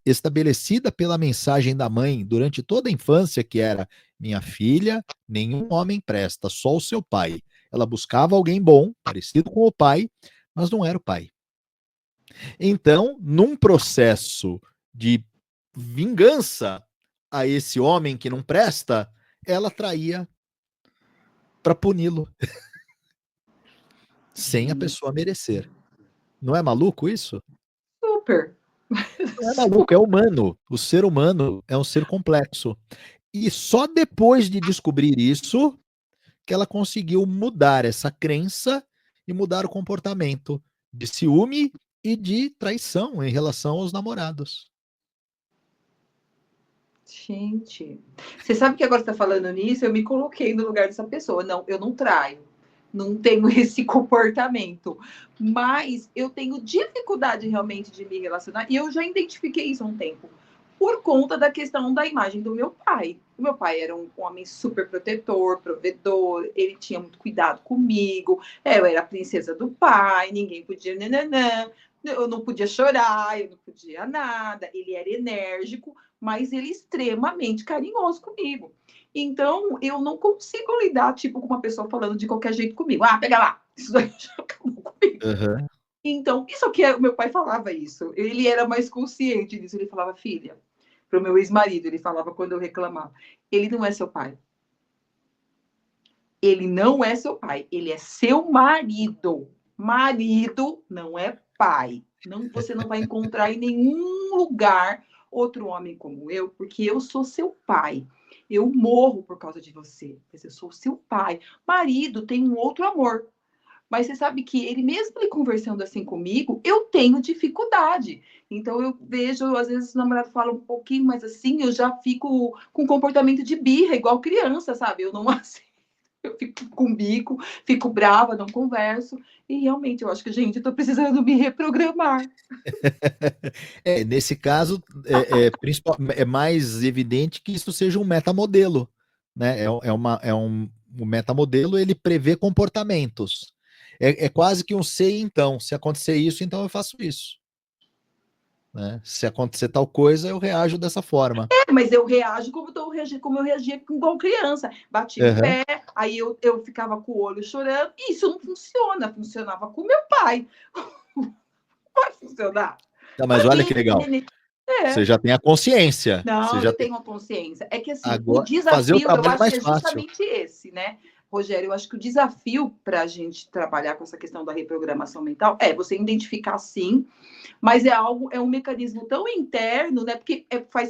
estabelecida pela mensagem da mãe durante toda a infância, que era: minha filha, nenhum homem presta, só o seu pai. Ela buscava alguém bom, parecido com o pai, mas não era o pai. Então, num processo de vingança a esse homem que não presta, ela traía para puni-lo, sem a pessoa merecer. Não é maluco isso? Super. Não é maluco, é humano. O ser humano é um ser complexo. E só depois de descobrir isso que ela conseguiu mudar essa crença e mudar o comportamento de ciúme e de traição em relação aos namorados. Gente, você sabe que agora você está falando nisso, eu me coloquei no lugar dessa pessoa. Não, eu não traio, não tenho esse comportamento, mas eu tenho dificuldade realmente de me relacionar, e eu já identifiquei isso há um tempo, por conta da questão da imagem do meu pai. O meu pai era um homem super protetor, provedor, ele tinha muito cuidado comigo, eu era a princesa do pai, ninguém podia nananã, eu não podia chorar, eu não podia nada, ele era enérgico, mas ele extremamente carinhoso comigo. Então, eu não consigo lidar, tipo, com uma pessoa falando de qualquer jeito comigo. Ah, pega lá. Isso aí já acabou comigo. Uhum. Então, isso que o meu pai falava isso. Ele era mais consciente disso. Ele falava, filha, para o meu ex-marido, ele falava quando eu reclamava, ele não é seu pai. Ele não é seu pai. Ele é seu marido. Marido não é pai. Não, você não vai encontrar em nenhum lugar outro homem como eu, porque eu sou seu pai. Eu morro por causa de você, mas eu sou seu pai. Marido tem um outro amor. Mas você sabe que ele, mesmo ele conversando assim comigo, eu tenho dificuldade. Então eu vejo, às vezes o namorado fala um pouquinho mais assim, eu já fico com comportamento de birra, igual criança, sabe? Eu não aceito. Eu fico com bico, fico brava, não converso. E realmente, eu acho que, gente, eu tô precisando me reprogramar. Nesse caso, é mais evidente que isso seja um metamodelo, né? Um metamodelo, ele prevê comportamentos. É quase que um sei então. Se acontecer isso, então eu faço isso. Né? Se acontecer tal coisa, eu reajo dessa forma. Mas eu reajo como eu reagia igual criança. Batia o Uhum. pé, aí eu ficava com o olho chorando. Isso não funciona. Funcionava com meu pai. Vai funcionar. Tá, mas olha que Aqui, legal. é. Você já tem a consciência. Você Não, já eu tem. tenho uma consciência. É que assim, o Agora, fazer o desafio, eu trabalho acho que mais é fácil. justamente esse, né? Rogério, eu acho que o desafio para a gente trabalhar com essa questão da reprogramação mental é você identificar sim, mas é um mecanismo tão interno, né? Porque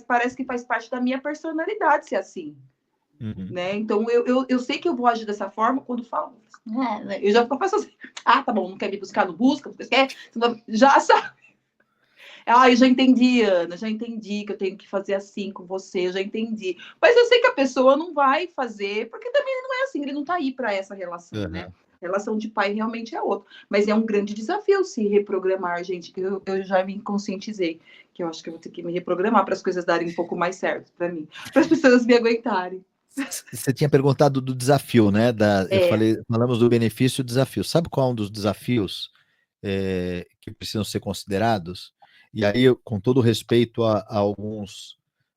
parece que faz parte da minha personalidade ser assim, Uhum. né? Então eu sei que eu vou agir dessa forma quando falo. Eu já faço assim, ah, tá bom, não quer me buscar no busca, você quer? Já sabe. Ah, eu já entendi, Ana, já entendi que eu tenho que fazer assim com você, eu já entendi. Mas eu sei que a pessoa não vai fazer, porque também não é assim, ele não tá aí para essa relação, né? Uhum. A relação de pai realmente é outra. Mas é um grande desafio se reprogramar, gente. Eu já me conscientizei que eu acho que eu vou ter que me reprogramar para as coisas darem um pouco mais certo para mim, para as pessoas me aguentarem. Você tinha perguntado do desafio, né? É, Falamos do benefício e do desafio. Sabe qual é um dos desafios que precisam ser considerados? E aí, com todo respeito a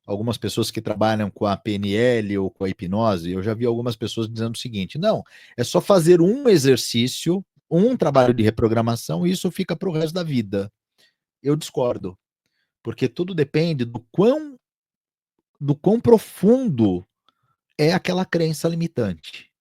algumas pessoas que trabalham com a PNL ou com a hipnose, eu já vi algumas pessoas dizendo o seguinte: não, é só fazer um exercício, um trabalho de reprogramação, e isso fica para o resto da vida. Eu discordo, porque tudo depende do quão profundo é aquela crença limitante,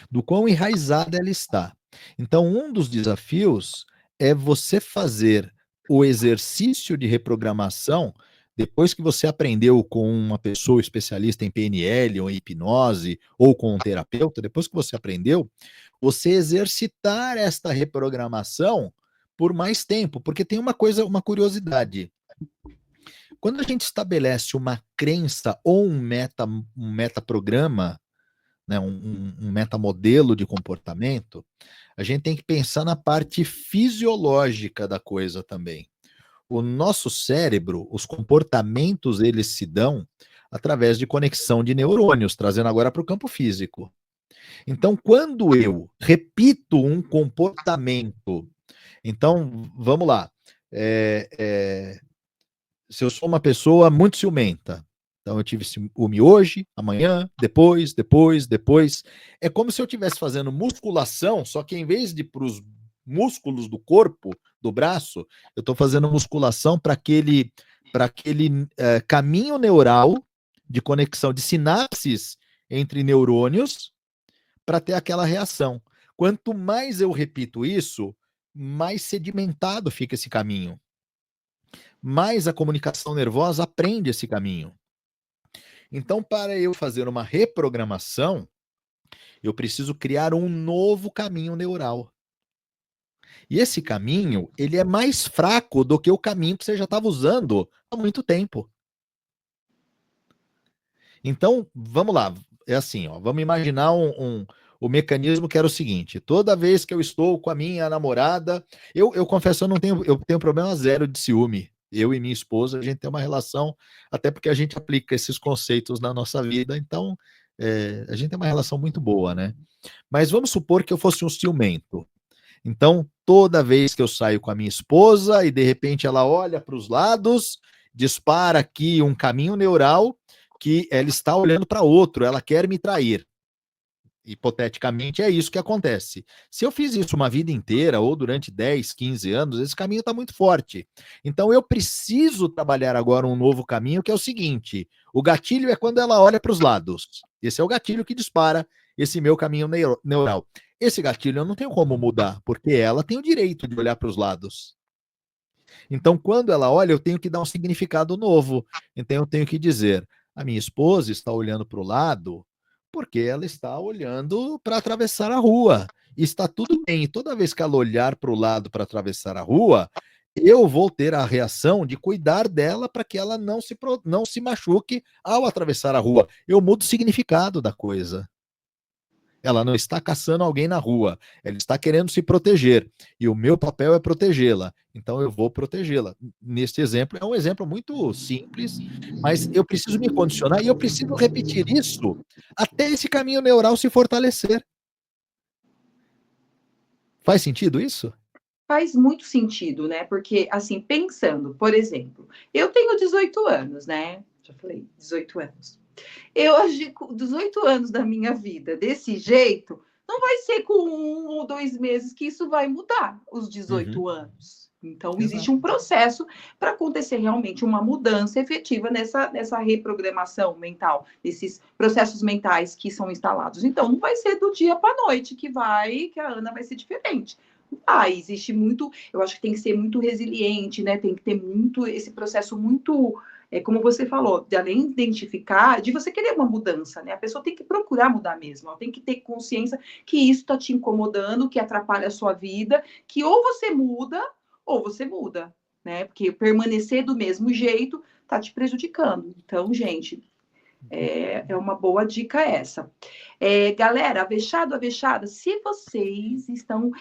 do quão enraizada ela está. Então, um dos desafios é você fazer o exercício de reprogramação depois que você aprendeu com uma pessoa especialista em PNL ou em hipnose ou com um terapeuta, depois que você aprendeu, você exercitar esta reprogramação por mais tempo, porque tem uma curiosidade. Quando a gente estabelece uma crença ou um metaprograma, né, um metamodelo de comportamento, a gente tem que pensar na parte fisiológica da coisa também. o nosso cérebro, os comportamentos, eles se dão através de conexão de neurônios, trazendo agora para o campo físico. Então, quando eu repito um comportamento, então, vamos lá, se eu sou uma pessoa muito ciumenta, então eu tive ciúme hoje, amanhã, depois, é como se eu estivesse fazendo musculação, só que em vez de para os músculos do corpo, do braço, eu estou fazendo musculação para aquele caminho neural de conexão de sinapses entre neurônios para ter aquela reação. Quanto mais eu repito isso, mais sedimentado fica esse caminho. Mais a comunicação nervosa aprende esse caminho. Então, para eu fazer uma reprogramação, eu preciso criar um novo caminho neural. E esse caminho, ele é mais fraco do que o caminho que você já estava usando há muito tempo. Então, vamos lá. É assim, ó, vamos imaginar o mecanismo que era o seguinte: toda vez que eu estou com a minha namorada, eu confesso, eu tenho problema zero de ciúme. Eu e minha esposa, a gente tem uma relação, até porque a gente aplica esses conceitos na nossa vida, então a gente tem uma relação muito boa, né? Mas vamos supor que eu fosse um ciumento. Então, toda vez que eu saio com a minha esposa e de repente ela olha para os lados, dispara aqui um caminho neural que ela está olhando para outro, ela quer me trair. Hipoteticamente, é isso que acontece. Se eu fiz isso uma vida inteira, ou durante 10, 15 anos, esse caminho está muito forte. Então, eu preciso trabalhar agora um novo caminho, que é o seguinte: o gatilho é quando ela olha para os lados. Esse é o gatilho que dispara esse meu caminho neural. Esse gatilho eu não tenho como mudar, porque ela tem o direito de olhar para os lados. Então, quando ela olha, eu tenho que dar um significado novo. Então, eu tenho que dizer: a minha esposa está olhando para o lado porque ela está olhando para atravessar a rua. E está tudo bem. E toda vez que ela olhar para o lado para atravessar a rua, eu vou ter a reação de cuidar dela para que ela não se machuque ao atravessar a rua. Eu mudo o significado da coisa. Ela não está caçando alguém na rua, ela está querendo se proteger, e o meu papel é protegê-la, então eu vou protegê-la. Neste exemplo, é um exemplo muito simples, mas eu preciso me condicionar e eu preciso repetir isso até esse caminho neural se fortalecer. Faz sentido isso? Faz muito sentido, né? Porque, assim, pensando, por exemplo, eu tenho 18 anos, né? Já falei, 18 anos. Eu agi com 18 anos da minha vida desse jeito, não vai ser com 1 ou 2 meses que isso vai mudar, os 18 Uhum. anos. Então, existe Exato. um processo para acontecer realmente uma mudança efetiva nessa reprogramação mental, nesses processos mentais que são instalados. Então, não vai ser do dia para a noite que a Ana vai ser diferente. Existe muito, eu acho que tem que ser muito resiliente, né? Tem que ter muito esse processo muito, como você falou, de além de identificar, de você querer uma mudança, né? A pessoa tem que procurar mudar mesmo, ela tem que ter consciência que isso está te incomodando, que atrapalha a sua vida, que ou você muda, né? Porque permanecer do mesmo jeito está te prejudicando. Então, gente, é uma boa dica essa. Galera, avexada, se vocês estão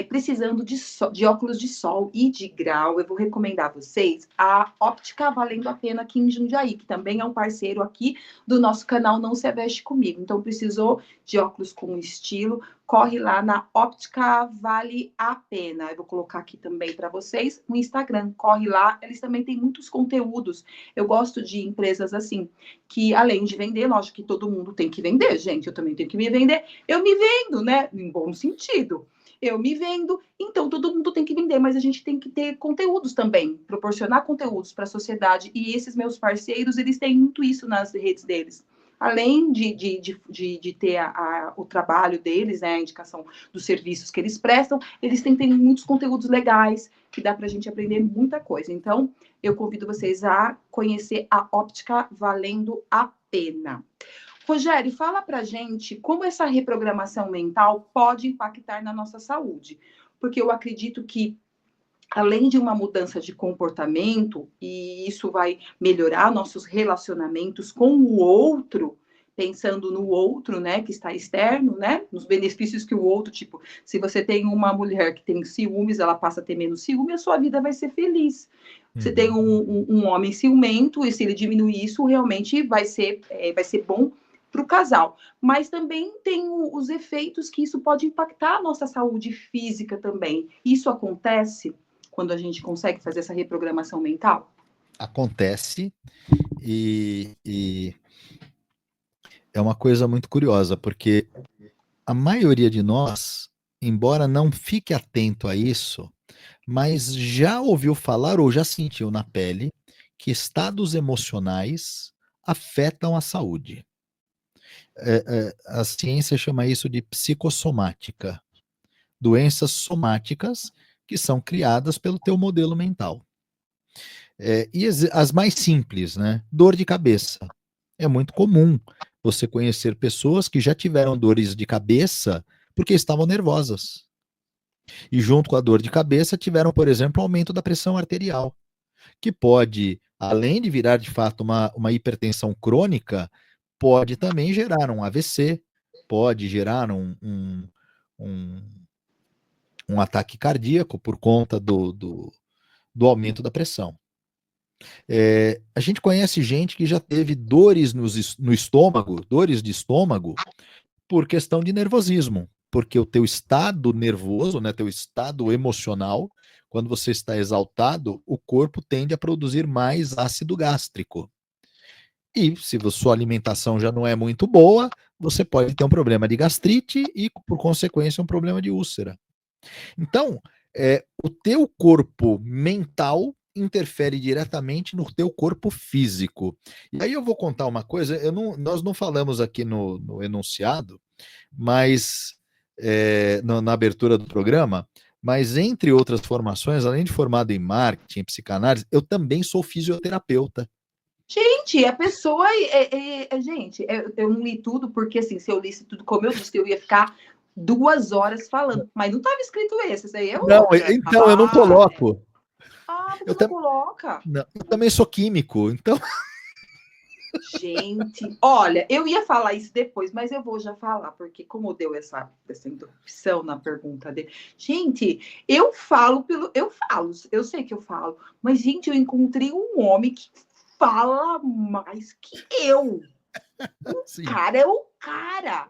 precisando de óculos de sol e de grau, eu vou recomendar a vocês a Óptica Valendo a Pena aqui em Jundiaí, que também é um parceiro aqui do nosso canal Não Se Aveste Comigo. Então, precisou de óculos com estilo, corre lá na Óptica Vale a Pena. Eu vou colocar aqui também para vocês no Instagram, corre lá, eles também têm muitos conteúdos. Eu gosto de empresas assim, que além de vender, lógico que todo mundo tem que vender, gente, eu também tenho que me vender, eu me vendo, né, em bom sentido. Eu me vendo, então todo mundo tem que vender, mas a gente tem que ter conteúdos também, proporcionar conteúdos para a sociedade. E esses meus parceiros, eles têm muito isso nas redes deles. Além de ter o trabalho deles, né, a indicação dos serviços que eles prestam, eles têm muitos conteúdos legais que dá para a gente aprender muita coisa. Então, eu convido vocês a conhecer a Óptica Valendo a Pena. Rogério, fala pra gente como essa reprogramação mental pode impactar na nossa saúde. Porque eu acredito que, além de uma mudança de comportamento, e isso vai melhorar nossos relacionamentos com o outro, pensando no outro, né, que está externo, né, nos benefícios que o outro, tipo, se você tem uma mulher que tem ciúmes, ela passa a ter menos ciúme, a sua vida vai ser feliz. Você tem um homem ciumento, e se ele diminuir isso, realmente vai ser bom para o casal. Mas também tem os efeitos que isso pode impactar a nossa saúde física também. Isso acontece quando a gente consegue fazer essa reprogramação mental? Acontece, e é uma coisa muito curiosa, porque a maioria de nós, embora não fique atento a isso, mas já ouviu falar ou já sentiu na pele que estados emocionais afetam a saúde. A ciência chama isso de psicossomática, doenças somáticas que são criadas pelo teu modelo mental. E as mais simples, né? Dor de cabeça. É muito comum você conhecer pessoas que já tiveram dores de cabeça porque estavam nervosas. E junto com a dor de cabeça tiveram, por exemplo, aumento da pressão arterial, que pode, além de virar de fato uma hipertensão crônica, pode também gerar um AVC, pode gerar um ataque cardíaco por conta do aumento da pressão. A gente conhece gente que já teve dores no estômago, dores de estômago, por questão de nervosismo, porque o teu estado nervoso, né, teu estado emocional, quando você está exaltado, o corpo tende a produzir mais ácido gástrico. E se a sua alimentação já não é muito boa, você pode ter um problema de gastrite e, por consequência, um problema de úlcera. Então, o teu corpo mental interfere diretamente no teu corpo físico. E aí eu vou contar uma coisa, nós não falamos aqui no enunciado, mas na abertura do programa, mas entre outras formações, além de formado em marketing, psicanálise, eu também sou fisioterapeuta. Gente, a pessoa. Gente, eu não li tudo, porque assim, se eu lisse tudo, como eu disse, eu ia ficar 2 horas falando. Mas não estava escrito esse aí é outra. Não, então eu não coloco. Você não coloca? Não, eu também sou químico, então. Gente, olha, eu ia falar isso depois, mas eu vou já falar, porque como deu essa interrupção na pergunta dele. Gente, eu sei que eu falo, mas, gente, eu encontrei um homem que fala mais que eu. O cara é o cara.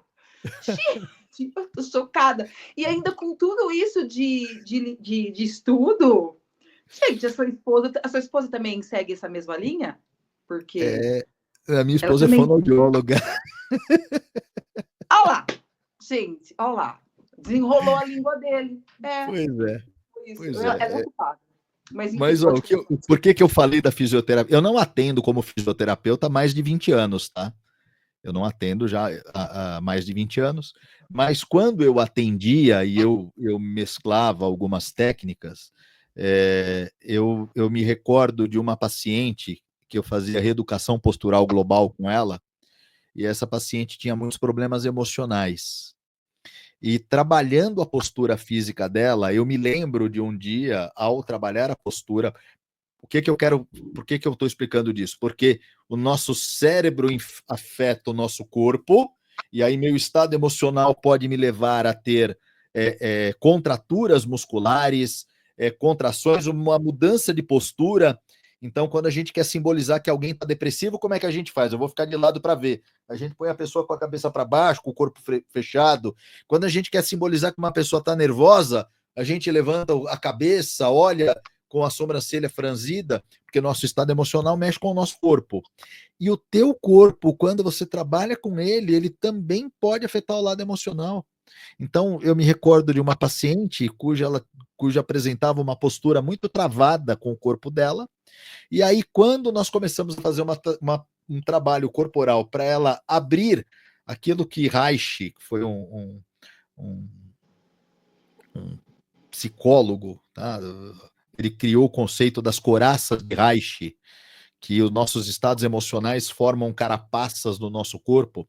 Gente, eu tô chocada. E ainda com tudo isso de estudo. Gente, a sua esposa também segue essa mesma linha? Porque a minha esposa é fonoaudióloga. Olha lá, gente, olha lá. Desenrolou a língua dele. Pois é. Ela é ocupada. Mas ó, por que eu falei da fisioterapia? Eu não atendo como fisioterapeuta há mais de 20 anos, tá? Eu não atendo já há mais de 20 anos, mas quando eu atendia e eu mesclava algumas técnicas, eu me recordo de uma paciente que eu fazia reeducação postural global com ela, e essa paciente tinha muitos problemas emocionais. E trabalhando a postura física dela, eu me lembro de um dia, ao trabalhar a postura, por que eu estou explicando disso? Porque o nosso cérebro afeta o nosso corpo, e aí meu estado emocional pode me levar a ter contraturas musculares, contrações, uma mudança de postura. Então, quando a gente quer simbolizar que alguém está depressivo, como é que a gente faz? Eu vou ficar de lado para ver. A gente põe a pessoa com a cabeça para baixo, com o corpo fechado. Quando a gente quer simbolizar que uma pessoa está nervosa, a gente levanta a cabeça, olha com a sobrancelha franzida, porque nosso estado emocional mexe com o nosso corpo. E o teu corpo, quando você trabalha com ele também pode afetar o lado emocional. Então, eu me recordo de uma paciente cuja apresentava uma postura muito travada com o corpo dela. E aí, quando nós começamos a fazer um trabalho corporal para ela abrir aquilo que Reich, que foi um psicólogo, tá? Ele criou o conceito das coraças de Reich, que os nossos estados emocionais formam carapaças no nosso corpo.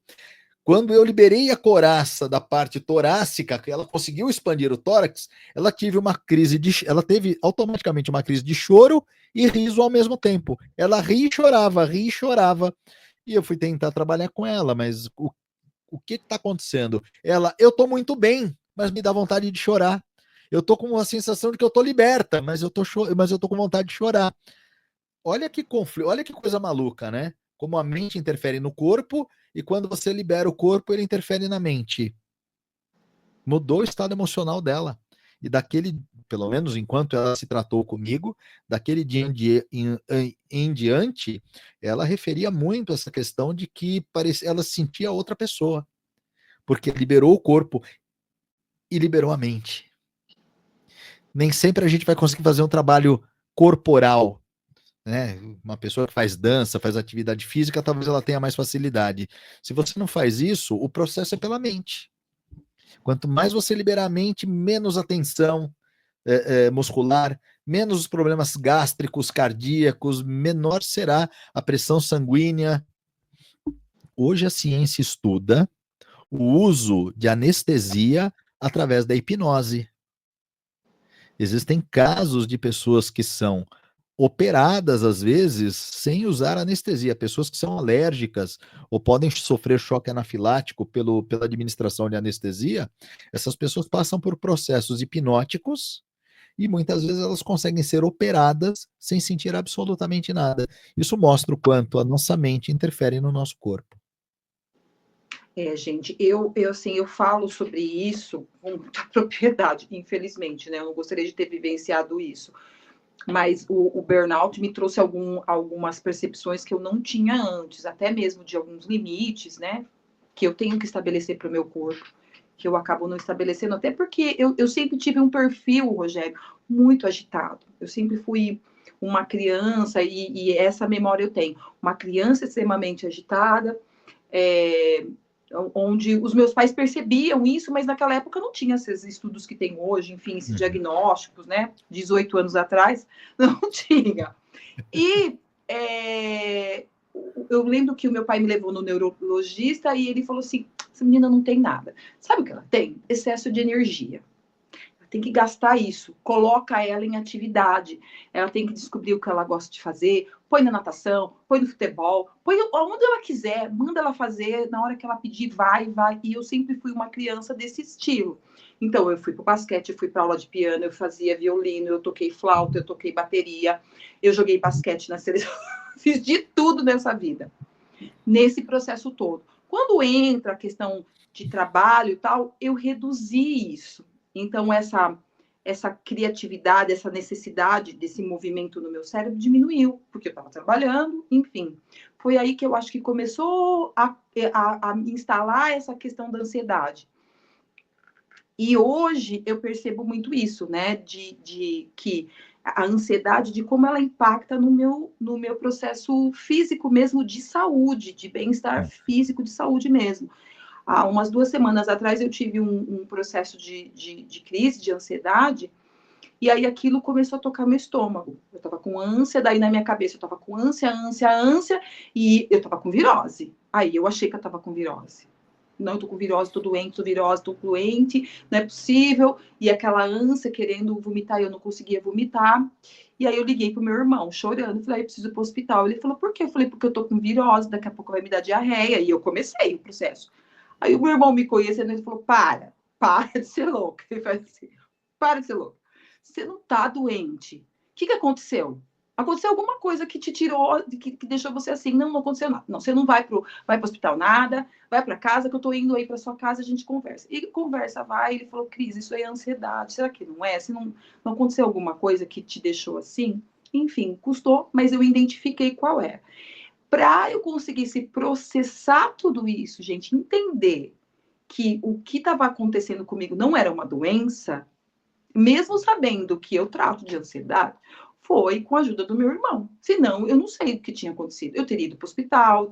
Quando eu liberei a coraça da parte torácica, que ela conseguiu expandir o tórax, ela teve automaticamente uma crise de choro e riso ao mesmo tempo. Ela ria e chorava, E eu fui tentar trabalhar com ela, mas o que está acontecendo? Ela, eu estou muito bem, mas me dá vontade de chorar. Eu estou com uma sensação de que eu estou liberta, mas eu tô com vontade de chorar. Olha que conflito, olha que coisa maluca, né? Como a mente interfere no corpo e quando você libera o corpo, ele interfere na mente. Mudou o estado emocional dela. E daquele, pelo menos enquanto ela se tratou comigo, daquele dia em diante, ela referia muito essa questão de que ela sentia outra pessoa, porque liberou o corpo e liberou a mente. Nem sempre a gente vai conseguir fazer um trabalho corporal, né? Uma pessoa que faz dança, faz atividade física, talvez ela tenha mais facilidade. Se você não faz isso, o processo é pela mente. Quanto mais você liberar a mente, menos a tensão muscular, menos os problemas gástricos, cardíacos, menor será a pressão sanguínea. Hoje a ciência estuda o uso de anestesia através da hipnose. Existem casos de pessoas que são operadas, às vezes, sem usar anestesia. Pessoas que são alérgicas ou podem sofrer choque anafilático pela administração de anestesia, essas pessoas passam por processos hipnóticos e muitas vezes elas conseguem ser operadas sem sentir absolutamente nada. Isso mostra o quanto a nossa mente interfere no nosso corpo. Gente, assim, eu falo sobre isso com muita propriedade, infelizmente, né? Eu não gostaria de ter vivenciado isso. Mas o burnout me trouxe algumas percepções que eu não tinha antes, até mesmo de alguns limites, né? Que eu tenho que estabelecer para o meu corpo, que eu acabo não estabelecendo, até porque eu sempre tive um perfil, Rogério, muito agitado. Eu sempre fui uma criança, e essa memória eu tenho, uma criança extremamente agitada, onde os meus pais percebiam isso, mas naquela época não tinha esses estudos que tem hoje, enfim, esses diagnósticos, né? 18 anos atrás, não tinha. E eu lembro que o meu pai me levou no neurologista e ele falou assim: essa menina não tem nada. Sabe o que ela tem? Excesso de energia. Tem que gastar isso, coloca ela em atividade. Ela tem que descobrir o que ela gosta de fazer, põe na natação, põe no futebol, põe onde ela quiser, manda ela fazer, na hora que ela pedir, vai. E eu sempre fui uma criança desse estilo. Então, eu fui para o basquete, eu fui para aula de piano, eu fazia violino, eu toquei flauta, eu toquei bateria, eu joguei basquete na seleção, fiz de tudo nessa vida, nesse processo todo. Quando entra a questão de trabalho e tal, eu reduzi isso. Então, essa criatividade, essa necessidade desse movimento no meu cérebro diminuiu, porque eu estava trabalhando, enfim. Foi aí que eu acho que começou a instalar essa questão da ansiedade. E hoje eu percebo muito isso, né? De que a ansiedade, de como ela impacta no meu processo físico mesmo, de saúde, de bem-estar físico, de saúde mesmo. Há umas 2 semanas atrás eu tive um processo de crise, de ansiedade, e aí aquilo começou a tocar meu estômago. Eu estava com ânsia, daí na minha cabeça eu estava com ânsia, e eu estava com virose. Aí eu achei que eu estava com virose. Não, eu tô com virose, tô doente, tô doente, não é possível. E aquela ânsia querendo vomitar, eu não conseguia vomitar. E aí eu liguei pro meu irmão, chorando, falei, eu preciso ir pro hospital. Ele falou, por quê? Eu falei, porque eu tô com virose, daqui a pouco vai me dar diarreia. E eu comecei o processo. Aí o meu irmão me conhecendo, ele falou, para de ser louca. Ele faz assim, para de ser louca. Você não tá doente. O que aconteceu? Aconteceu alguma coisa que te tirou, que deixou você assim. Não aconteceu nada. Não, você não vai pro hospital nada, vai para casa, que eu tô indo aí para sua casa, a gente conversa. E conversa, vai. Ele falou, Cris, isso aí é ansiedade. Será que não é? Se não aconteceu alguma coisa que te deixou assim? Enfim, custou, mas eu identifiquei qual é. Para eu conseguisse processar tudo isso, gente, entender que o que estava acontecendo comigo não era uma doença, mesmo sabendo que eu trato de ansiedade, foi com a ajuda do meu irmão. Senão, eu não sei o que tinha acontecido. Eu teria ido para o hospital,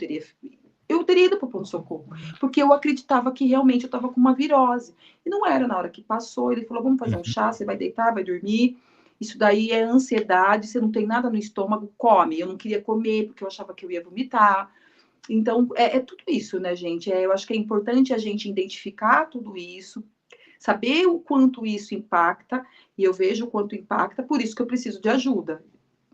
eu teria ido para o pronto-socorro, porque eu acreditava que realmente eu estava com uma virose. E não era. Na hora que passou, ele falou, vamos fazer um chá, você vai deitar, vai dormir. Isso daí é ansiedade, você não tem nada no estômago, come. Eu não queria comer, porque eu achava que eu ia vomitar. Então, é tudo isso, né, gente? Eu acho que é importante a gente identificar tudo isso, saber o quanto isso impacta, e eu vejo o quanto impacta, por isso que eu preciso de ajuda.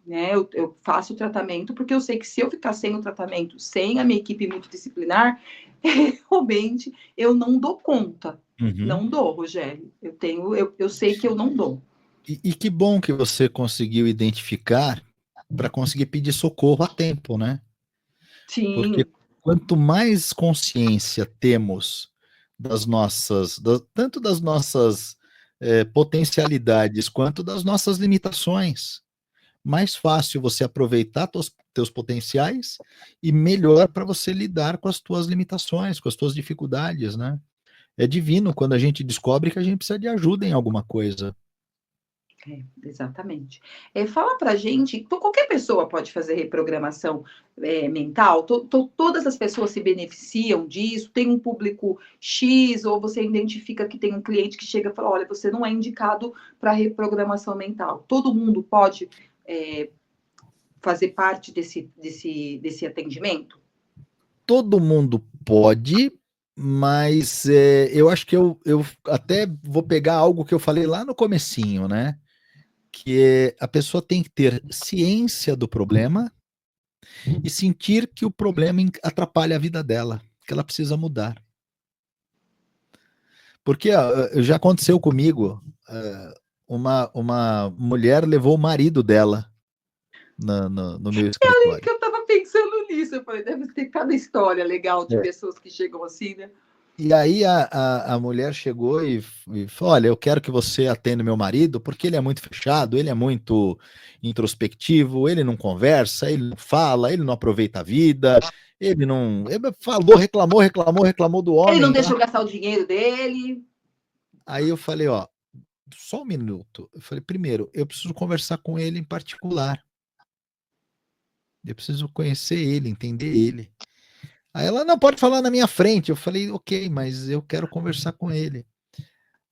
né? Eu faço o tratamento porque eu sei que se eu ficar sem o tratamento, sem a minha equipe multidisciplinar, realmente eu não dou conta. Uhum. Não dou, Rogério. Eu sei que eu não dou. E que bom que você conseguiu identificar para conseguir pedir socorro a tempo, né? Porque Sim, quanto mais consciência temos tanto das nossas potencialidades quanto das nossas limitações, mais fácil você aproveitar teus potenciais e melhor para você lidar com as tuas limitações, com as tuas dificuldades, né? É divino quando a gente descobre que a gente precisa de ajuda em alguma coisa. exatamente. Fala pra gente, então, qualquer pessoa pode fazer reprogramação mental? Todas as pessoas se beneficiam disso? Tem um público X, ou você identifica que tem um cliente que chega e fala, olha, você não é indicado para reprogramação mental. Todo mundo pode fazer parte desse atendimento? Todo mundo pode, mas eu acho que eu até vou pegar algo que eu falei lá no comecinho, né? Que a pessoa tem que ter ciência do problema e sentir que o problema atrapalha a vida dela, que ela precisa mudar. Porque já aconteceu comigo, uma mulher levou o marido dela no meu escritório. Que eu tava pensando nisso, eu falei, deve ter cada história legal de É. pessoas que chegam assim, né? E aí a mulher chegou e falou, olha, eu quero que você atenda meu marido, porque ele é muito fechado, ele é muito introspectivo, ele não conversa, ele não fala, ele não aproveita a vida, ele falou, reclamou do Ele não homem deixa lá. eu gastar o dinheiro dele. Aí eu falei, ó, só um minuto. Eu falei, primeiro, eu preciso conversar com ele em particular. Eu preciso conhecer ele, entender ele. Aí ela não pode falar na minha frente. Eu falei, ok, mas eu quero conversar com ele.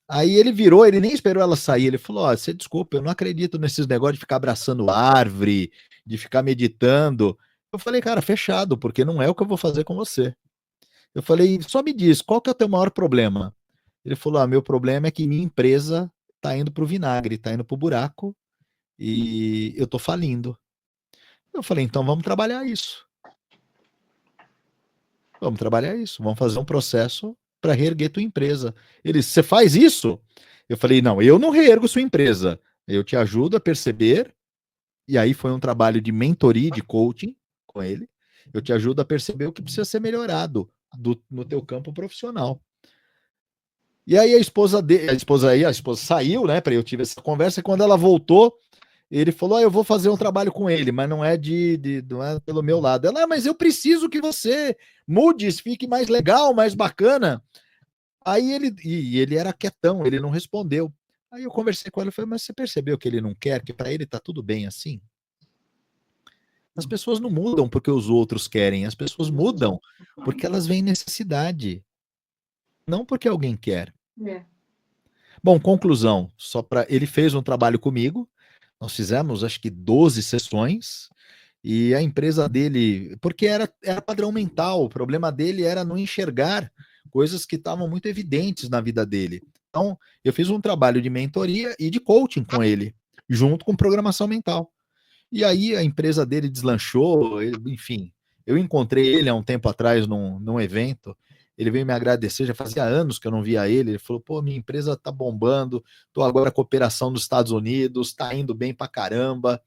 Aí ele virou, ele nem esperou ela sair. Ele falou: Ó, você desculpa, eu não acredito nesses negócios de ficar abraçando árvore, de ficar meditando. Eu falei, cara, fechado, porque não é o que eu vou fazer com você. Eu falei, só me diz, qual que é o teu maior problema? Ele falou: meu problema é que minha empresa tá indo pro vinagre, tá indo pro buraco e eu tô falindo. Eu falei, então vamos trabalhar isso. Vamos trabalhar isso. Vamos fazer um processo para reerguer tua empresa. Ele, você faz isso? Eu falei, não, eu não reergo sua empresa. Eu te ajudo a perceber. E aí foi um trabalho de mentoria, de coaching com ele. Eu te ajudo a perceber o que precisa ser melhorado no teu campo profissional. E aí a esposa saiu, né? Para eu tive essa conversa. E quando ela voltou, ele falou: eu vou fazer um trabalho com ele, mas não é não é pelo meu lado. Ela, mas eu preciso que você mude, fique mais legal, mais bacana. Aí ele era quietão, ele não respondeu. Aí eu conversei com ela e falei: mas você percebeu que ele não quer, que para ele tá tudo bem assim? As pessoas não mudam porque os outros querem, as pessoas mudam porque elas veem necessidade, não porque alguém quer. É. Bom, conclusão, só para ele fez um trabalho comigo. Nós fizemos acho que 12 sessões e a empresa dele, porque era padrão mental, o problema dele era não enxergar coisas que estavam muito evidentes na vida dele. Então, eu fiz um trabalho de mentoria e de coaching com ele, junto com programação mental. E aí a empresa dele deslanchou, enfim. Eu encontrei ele há um tempo atrás num evento. Ele veio me agradecer, já fazia anos que eu não via ele. Ele falou: pô, minha empresa tá bombando, tô agora com operação nos Estados Unidos, tá indo bem pra caramba.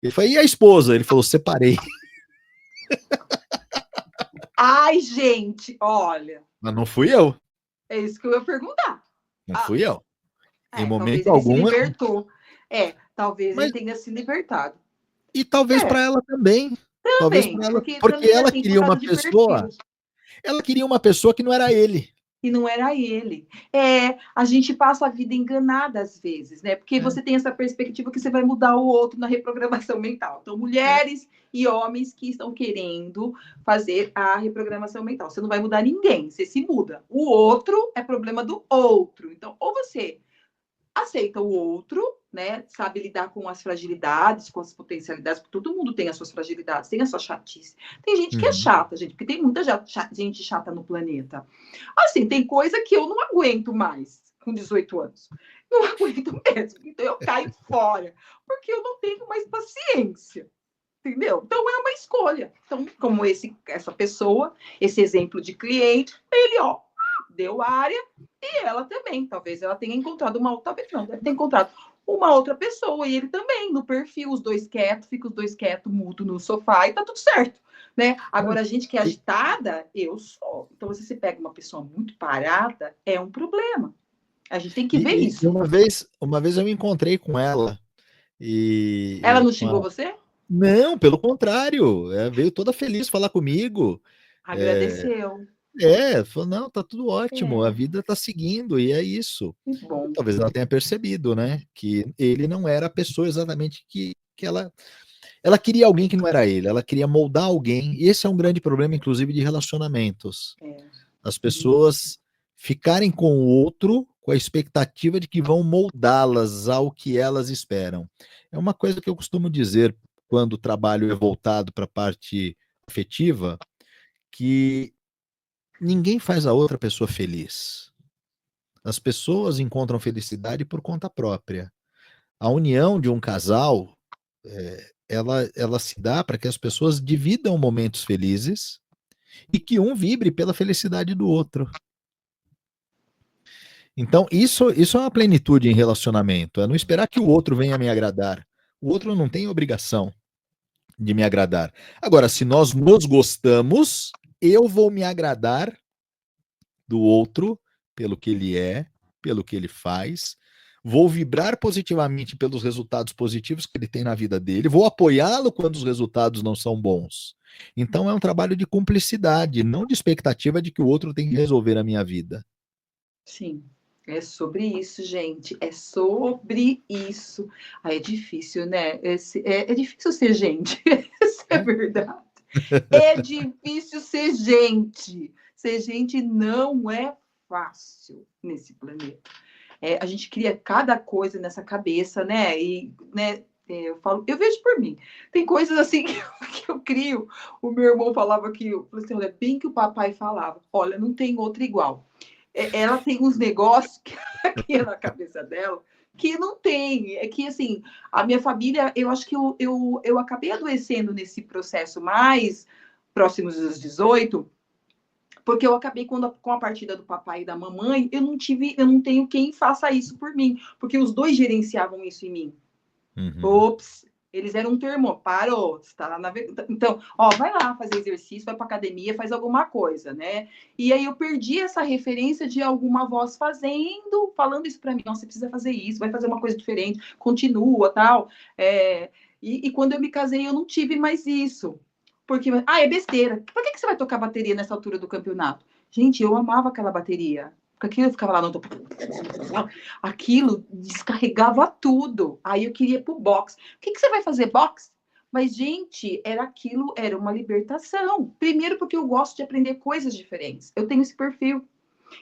Ele falou: e a esposa? Ele falou: separei. Ai, gente, olha, Mas não fui eu, é isso que eu ia perguntar. não Ah, fui eu. Em talvez momento ele se algum. libertou. Talvez ele Mas, tenha se libertado. e talvez para ela também. Talvez Também, para ela, porque porque também, ela assim, por queria causa uma de perfil. pessoa, ela queria uma pessoa que não era ele. E não era ele. A gente passa a vida enganada às vezes, né? Porque É, você tem essa perspectiva que você vai mudar o outro na reprogramação mental. Então, é. mulheres e homens que estão querendo fazer a reprogramação mental. Você não vai mudar ninguém, você se muda. O outro é problema do outro. Então, ou você aceita o outro, né? Sabe lidar com as fragilidades, com as potencialidades, porque todo mundo tem as suas fragilidades, tem a sua chatice. Tem gente que é Uhum. chata, gente, porque tem muita gente chata no planeta. Assim, tem coisa que eu não aguento mais. com 18 anos. Não aguento mesmo. Então eu caio fora, porque eu não tenho mais paciência. Entendeu? Então é uma escolha. Então, como essa pessoa, esse exemplo de cliente, ele, ó, deu área e ela também. Talvez ela tenha encontrado uma outra, talvez não, deve ter encontrado uma outra pessoa e ele também, no perfil, os dois quietos, fica os dois quietos, mudo no sofá e tá tudo certo, né? Agora, a gente que é agitada, eu sou. Então, se pega uma pessoa muito parada, é um problema. A gente tem que ver isso. Uma vez eu me encontrei com ela Ela e não com xingou você? Não, pelo contrário, veio toda feliz falar comigo. Agradeceu. Falou, não, tá tudo ótimo, a vida tá seguindo, e é isso. Que bom. Talvez ela tenha percebido, né, que ele não era a pessoa exatamente que ela queria alguém que não era ele, ela queria moldar alguém, e esse é um grande problema, inclusive, de relacionamentos. As pessoas ficarem com o outro com a expectativa de que vão moldá-las ao que elas esperam. É uma coisa que eu costumo dizer quando o trabalho é voltado para a parte afetiva, que ninguém faz a outra pessoa feliz. As pessoas encontram felicidade por conta própria. A união de um casal, ela se dá para que as pessoas dividam momentos felizes e que um vibre pela felicidade do outro. Então, isso é uma plenitude em relacionamento, é não esperar que o outro venha me agradar. O outro não tem obrigação de me agradar. Agora, se nós nos gostamos, eu vou me agradar do outro pelo que ele é, pelo que ele faz, vou vibrar positivamente pelos resultados positivos que ele tem na vida dele, vou apoiá-lo quando os resultados não são bons. Então é um trabalho de cumplicidade, não de expectativa de que o outro tem que resolver a minha vida. Sim, é sobre isso, gente. É sobre isso. É difícil, né? É difícil ser gente. Isso é verdade. É difícil ser gente. Ser gente não é fácil nesse planeta. A gente cria cada coisa nessa cabeça, né? E, né, eu vejo por mim. Tem coisas assim que eu crio. O meu irmão falava que, eu falei assim, olha, bem que o papai falava, olha, não tem outra igual. Ela tem uns negócios aqui na cabeça dela que não tem. É que, assim, a minha família, eu acho que eu acabei adoecendo nesse processo mais próximos dos 18, porque eu acabei com a partida do papai e da mamãe, eu não tenho quem faça isso por mim, porque os dois gerenciavam isso em mim. Ops, eles eram um termo, parou, está lá na... Então, ó, vai lá fazer exercício, vai para academia, faz alguma coisa, né? E aí eu perdi essa referência de alguma voz falando isso para mim, ó, você precisa fazer isso, vai fazer uma coisa diferente, continua, tal. E quando eu me casei, eu não tive mais isso. Porque, é besteira. Por que você vai tocar bateria nessa altura do campeonato? Gente, eu amava aquela bateria. Porque aquilo ficava lá no... Aquilo descarregava tudo. Aí eu queria ir pro boxe. O que você vai fazer, boxe? Mas, gente, era uma libertação. Primeiro porque eu gosto de aprender coisas diferentes. Eu tenho esse perfil.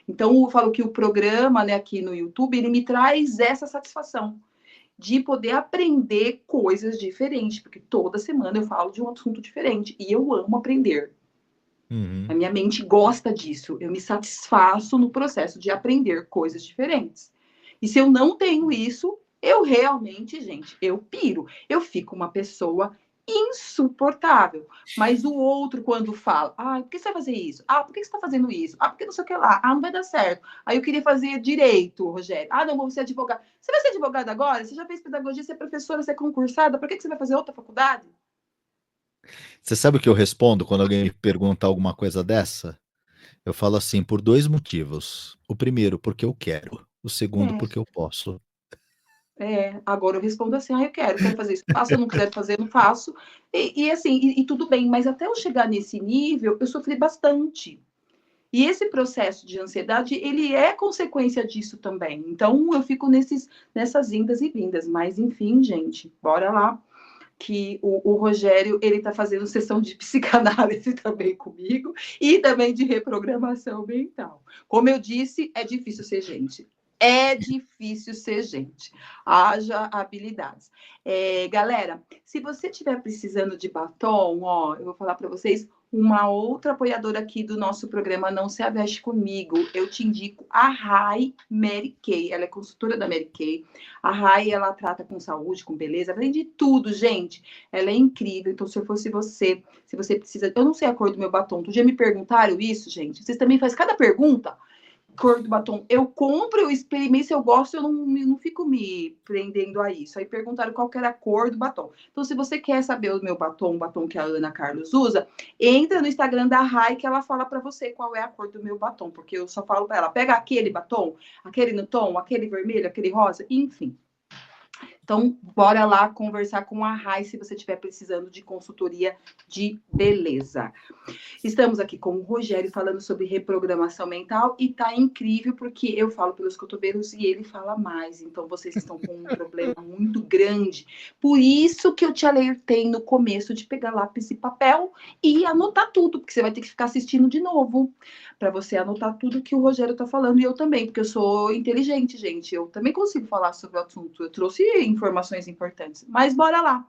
Então, eu falo que o programa, né, aqui no YouTube, ele me traz essa satisfação de poder aprender coisas diferentes, porque toda semana eu falo de um assunto diferente e eu amo aprender. A minha mente gosta disso. Eu me satisfaço no processo de aprender coisas diferentes. E se eu não tenho isso, eu realmente, gente, eu piro. Eu fico uma pessoa insuportável. Mas o outro, quando fala, por que você vai fazer isso? Por que você está fazendo isso? Por que não sei o que lá? Não vai dar certo. Aí eu queria fazer direito, Rogério. Não, vou ser advogado. Você vai ser advogada agora? Você já fez pedagogia, você é professora, você é concursada? Por que você vai fazer outra faculdade? Você sabe o que eu respondo quando alguém me pergunta alguma coisa dessa? Eu falo assim, por 2 motivos. O primeiro, porque eu quero. O segundo, porque eu posso. Agora eu respondo assim, eu quero fazer isso, faço, eu não quiser fazer, não faço. E tudo bem, mas até eu chegar nesse nível, eu sofri bastante. E esse processo de ansiedade, ele é consequência disso também. Então, eu fico nessas indas e vindas. Mas, enfim, gente, bora lá. Que o Rogério, ele está fazendo sessão de psicanálise também comigo e também de reprogramação mental. Como eu disse, é difícil ser gente. É difícil ser gente. Haja habilidades. Galera, se você estiver precisando de batom, ó, eu vou falar para vocês, uma outra apoiadora aqui do nosso programa Não Se Aveste Comigo, eu te indico a Rai Mary Kay. Ela é consultora da Mary Kay. A Rai, ela trata com saúde, com beleza, vende tudo, gente. Ela é incrível. Então, se eu fosse você, se você precisa... Eu não sei a cor do meu batom. Outro dia me perguntaram isso, gente. Vocês também fazem cada pergunta? Cor do batom. Eu compro, eu experimentei, se eu gosto, eu não fico me prendendo a isso. Aí perguntaram qual que era a cor do batom. Então, se você quer saber o meu batom, o batom que a Ana Carlos usa, entra no Instagram da Rai que ela fala para você qual é a cor do meu batom, porque eu só falo para ela, pega aquele batom, aquele no tom, aquele vermelho, aquele rosa, enfim. Então, bora lá conversar com a Rai se você estiver precisando de consultoria de beleza. Estamos aqui com o Rogério falando sobre reprogramação mental e tá incrível porque eu falo pelos cotovelos e ele fala mais. Então, vocês estão com um problema muito grande. Por isso que eu te alertei no começo de pegar lápis e papel e anotar tudo, porque você vai ter que ficar assistindo de novo para você anotar tudo que o Rogério tá falando e eu também, porque eu sou inteligente, gente. Eu também consigo falar sobre o assunto. Eu trouxe informações importantes. Mas bora lá.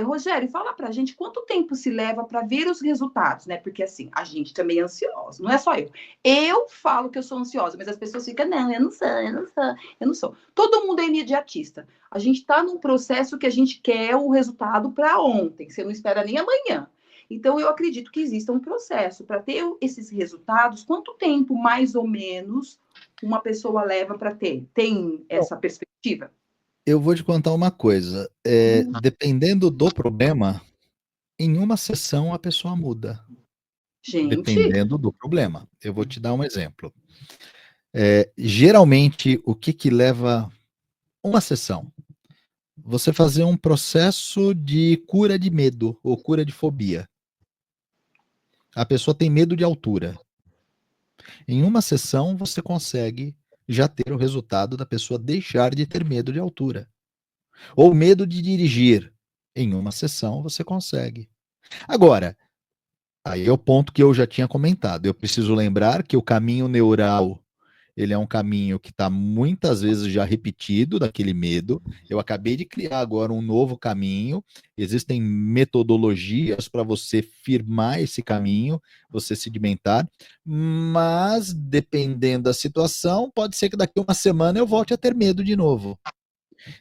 Rogério, fala pra gente quanto tempo se leva para ver os resultados, né? Porque assim, a gente também é ansiosa, não é só eu. Eu falo que eu sou ansiosa, mas as pessoas ficam, não, eu não sou, eu não sou, eu não sou. Todo mundo é imediatista. A gente tá num processo que a gente quer o resultado para ontem, você não espera nem amanhã. Então, eu acredito que exista um processo para ter esses resultados. Quanto tempo, mais ou menos, uma pessoa leva para ter? Tem essa perspectiva? Eu vou te contar uma coisa. Dependendo do problema, em uma sessão a pessoa muda. Gente, Dependendo do problema. Eu vou te dar um exemplo. Geralmente, o que leva uma sessão? Você fazer um processo de cura de medo ou cura de fobia. A pessoa tem medo de altura. Em uma sessão, você consegue já ter o resultado da pessoa deixar de ter medo de altura. Ou medo de dirigir. Em uma sessão, você consegue. Agora, aí é o ponto que eu já tinha comentado. Eu preciso lembrar que o caminho neural, ele é um caminho que está muitas vezes já repetido daquele medo. Eu acabei de criar agora um novo caminho. Existem metodologias para você firmar esse caminho, você sedimentar, mas dependendo da situação, pode ser que daqui a uma semana eu volte a ter medo de novo.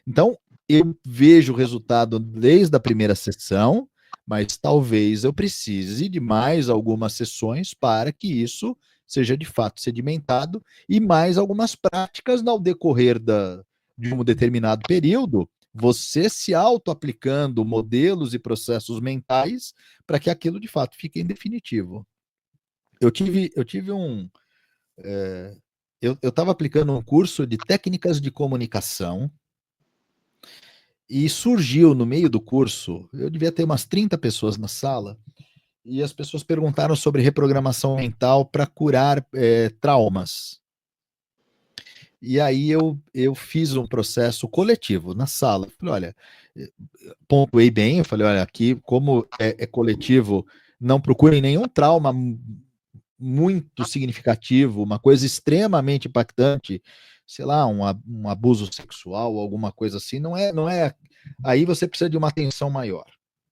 Então, eu vejo o resultado desde a primeira sessão, mas talvez eu precise de mais algumas sessões para que isso seja de fato sedimentado e mais algumas práticas ao decorrer de um determinado período, você se auto-aplicando modelos e processos mentais para que aquilo de fato fique em definitivo. Eu tive um. Eu estava aplicando um curso de técnicas de comunicação. E surgiu no meio do curso, eu devia ter umas 30 pessoas na sala, e as pessoas perguntaram sobre reprogramação mental para curar traumas. E aí eu fiz um processo coletivo na sala. Falei, olha, pontuei bem, eu falei, olha, aqui como é coletivo, não procurem nenhum trauma muito significativo, uma coisa extremamente impactante, sei lá, um abuso sexual, alguma coisa assim, não é. Aí você precisa de uma atenção maior,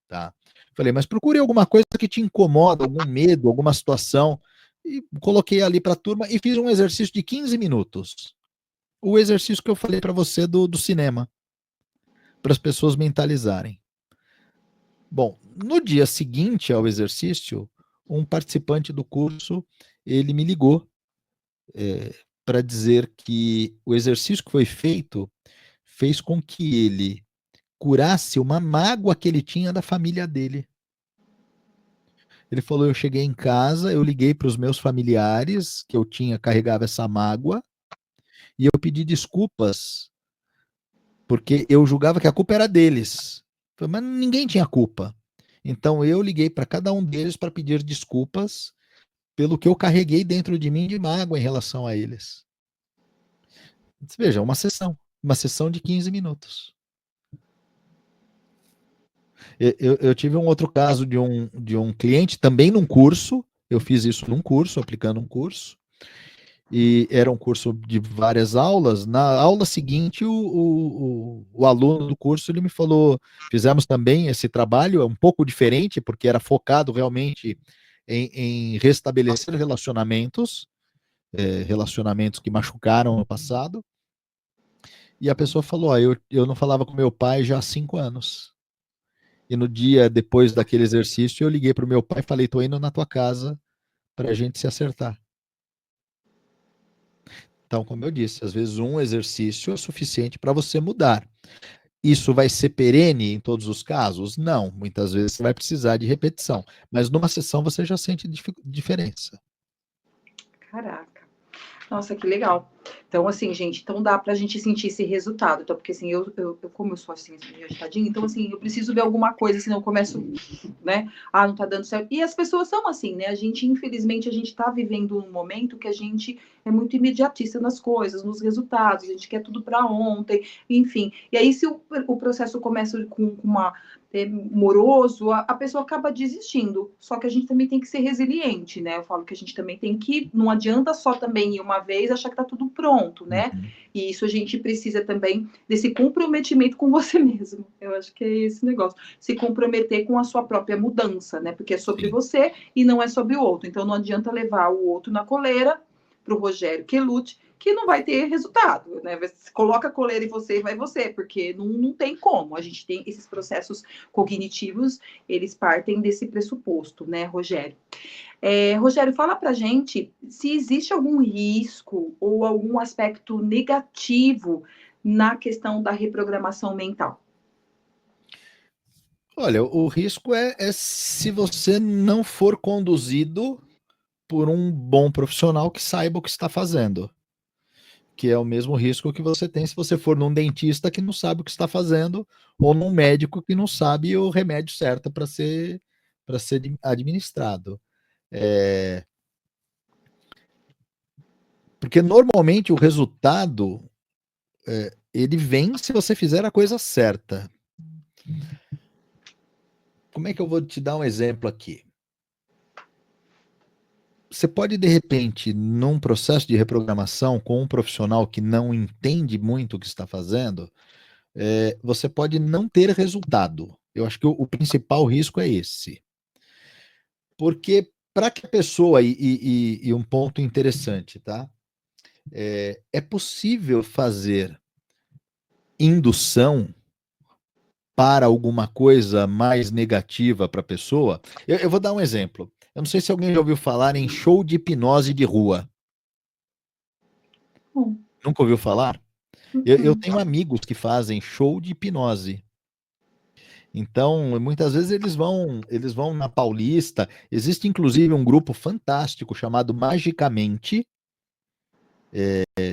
tá? Falei, mas procure alguma coisa que te incomoda, algum medo, alguma situação, e coloquei ali para a turma e fiz um exercício de 15 minutos. O exercício que eu falei para você do cinema, para as pessoas mentalizarem. Bom, no dia seguinte ao exercício, um participante do curso, ele me ligou para dizer que o exercício que foi feito fez com que ele curasse uma mágoa que ele tinha da família dele. Ele falou: eu cheguei em casa, eu liguei para os meus familiares, que eu carregava essa mágoa, e eu pedi desculpas, porque eu julgava que a culpa era deles. Mas ninguém tinha culpa. Então eu liguei para cada um deles para pedir desculpas pelo que eu carreguei dentro de mim de mágoa em relação a eles. Veja, uma sessão de 15 minutos. Eu tive um outro caso de um cliente, também num curso, eu fiz isso num curso, aplicando um curso, e era um curso de várias aulas. Na aula seguinte, o aluno do curso ele me falou: fizemos também esse trabalho, é um pouco diferente, porque era focado realmente em restabelecer relacionamentos, relacionamentos que machucaram no passado. E a pessoa falou: eu não falava com meu pai já há 5 anos. E no dia depois daquele exercício, eu liguei para o meu pai e falei: tô indo na tua casa para a gente se acertar. Então, como eu disse, às vezes um exercício é suficiente para você mudar. Isso vai ser perene em todos os casos? Não. Muitas vezes você vai precisar de repetição. Mas numa sessão você já sente diferença. Caraca. Nossa, que legal. Então, assim, gente, então dá pra gente sentir esse resultado. Então, porque assim, como eu sou assim, agitadinha, então assim, eu preciso ver alguma coisa, senão eu começo, né? Ah, não tá dando certo. E as pessoas são assim, né? A gente, infelizmente, a gente tá vivendo um momento que a gente é muito imediatista nas coisas, nos resultados, a gente quer tudo para ontem, enfim. E aí, se o processo começa com uma moroso, a pessoa acaba desistindo. Só que a gente também tem que ser resiliente, né? Eu falo que a gente também tem que, não adianta só também ir uma vez achar que tá tudo pronto, né? Uhum. E isso a gente precisa também desse comprometimento com você mesmo. Eu acho que é esse negócio. Se comprometer com a sua própria mudança, né? Porque é sobre Sim. você e não é sobre o outro. Então não adianta levar o outro na coleira pro Rogério que lute, que não vai ter resultado, né? Você coloca a coleira em você e vai você, porque não tem como. A gente tem esses processos cognitivos, eles partem desse pressuposto, né, Rogério? Rogério, fala pra gente se existe algum risco ou algum aspecto negativo na questão da reprogramação mental. Olha, o risco é se você não for conduzido por um bom profissional que saiba o que está fazendo. Que é o mesmo risco que você tem se você for num dentista que não sabe o que está fazendo, ou num médico que não sabe o remédio certo para ser administrado. Porque normalmente o resultado ele vem se você fizer a coisa certa. Como é que eu vou te dar um exemplo aqui? Você pode, de repente, num processo de reprogramação com um profissional que não entende muito o que está fazendo, você pode não ter resultado. Eu acho que o principal risco é esse. Porque para que a pessoa, e um ponto interessante, tá? É possível fazer indução para alguma coisa mais negativa para a pessoa. Eu vou dar um exemplo. Eu não sei se alguém já ouviu falar em show de hipnose de rua. Nunca ouviu falar? Eu tenho amigos que fazem show de hipnose. Então, muitas vezes eles vão na Paulista. Existe inclusive um grupo fantástico chamado Magicamente,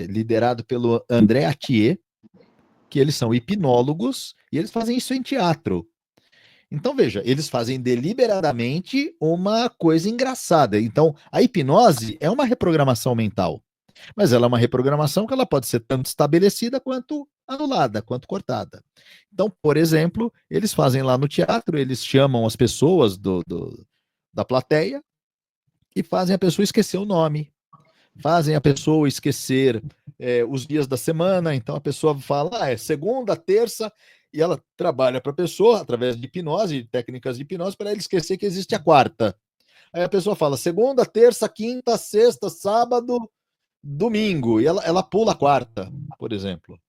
liderado pelo André Atier, que eles são hipnólogos e eles fazem isso em teatro. Então, veja, eles fazem deliberadamente uma coisa engraçada. Então, a hipnose é uma reprogramação mental, mas ela é uma reprogramação que ela pode ser tanto estabelecida quanto anulada, quanto cortada. Então, por exemplo, eles fazem lá no teatro, eles chamam as pessoas da plateia e fazem a pessoa esquecer o nome, fazem a pessoa esquecer os dias da semana. Então, a pessoa fala, é segunda, terça, e ela trabalha para a pessoa, através de hipnose, técnicas de hipnose, para ela esquecer que existe a quarta. Aí a pessoa fala segunda, terça, quinta, sexta, sábado, domingo, e ela pula a quarta, por exemplo.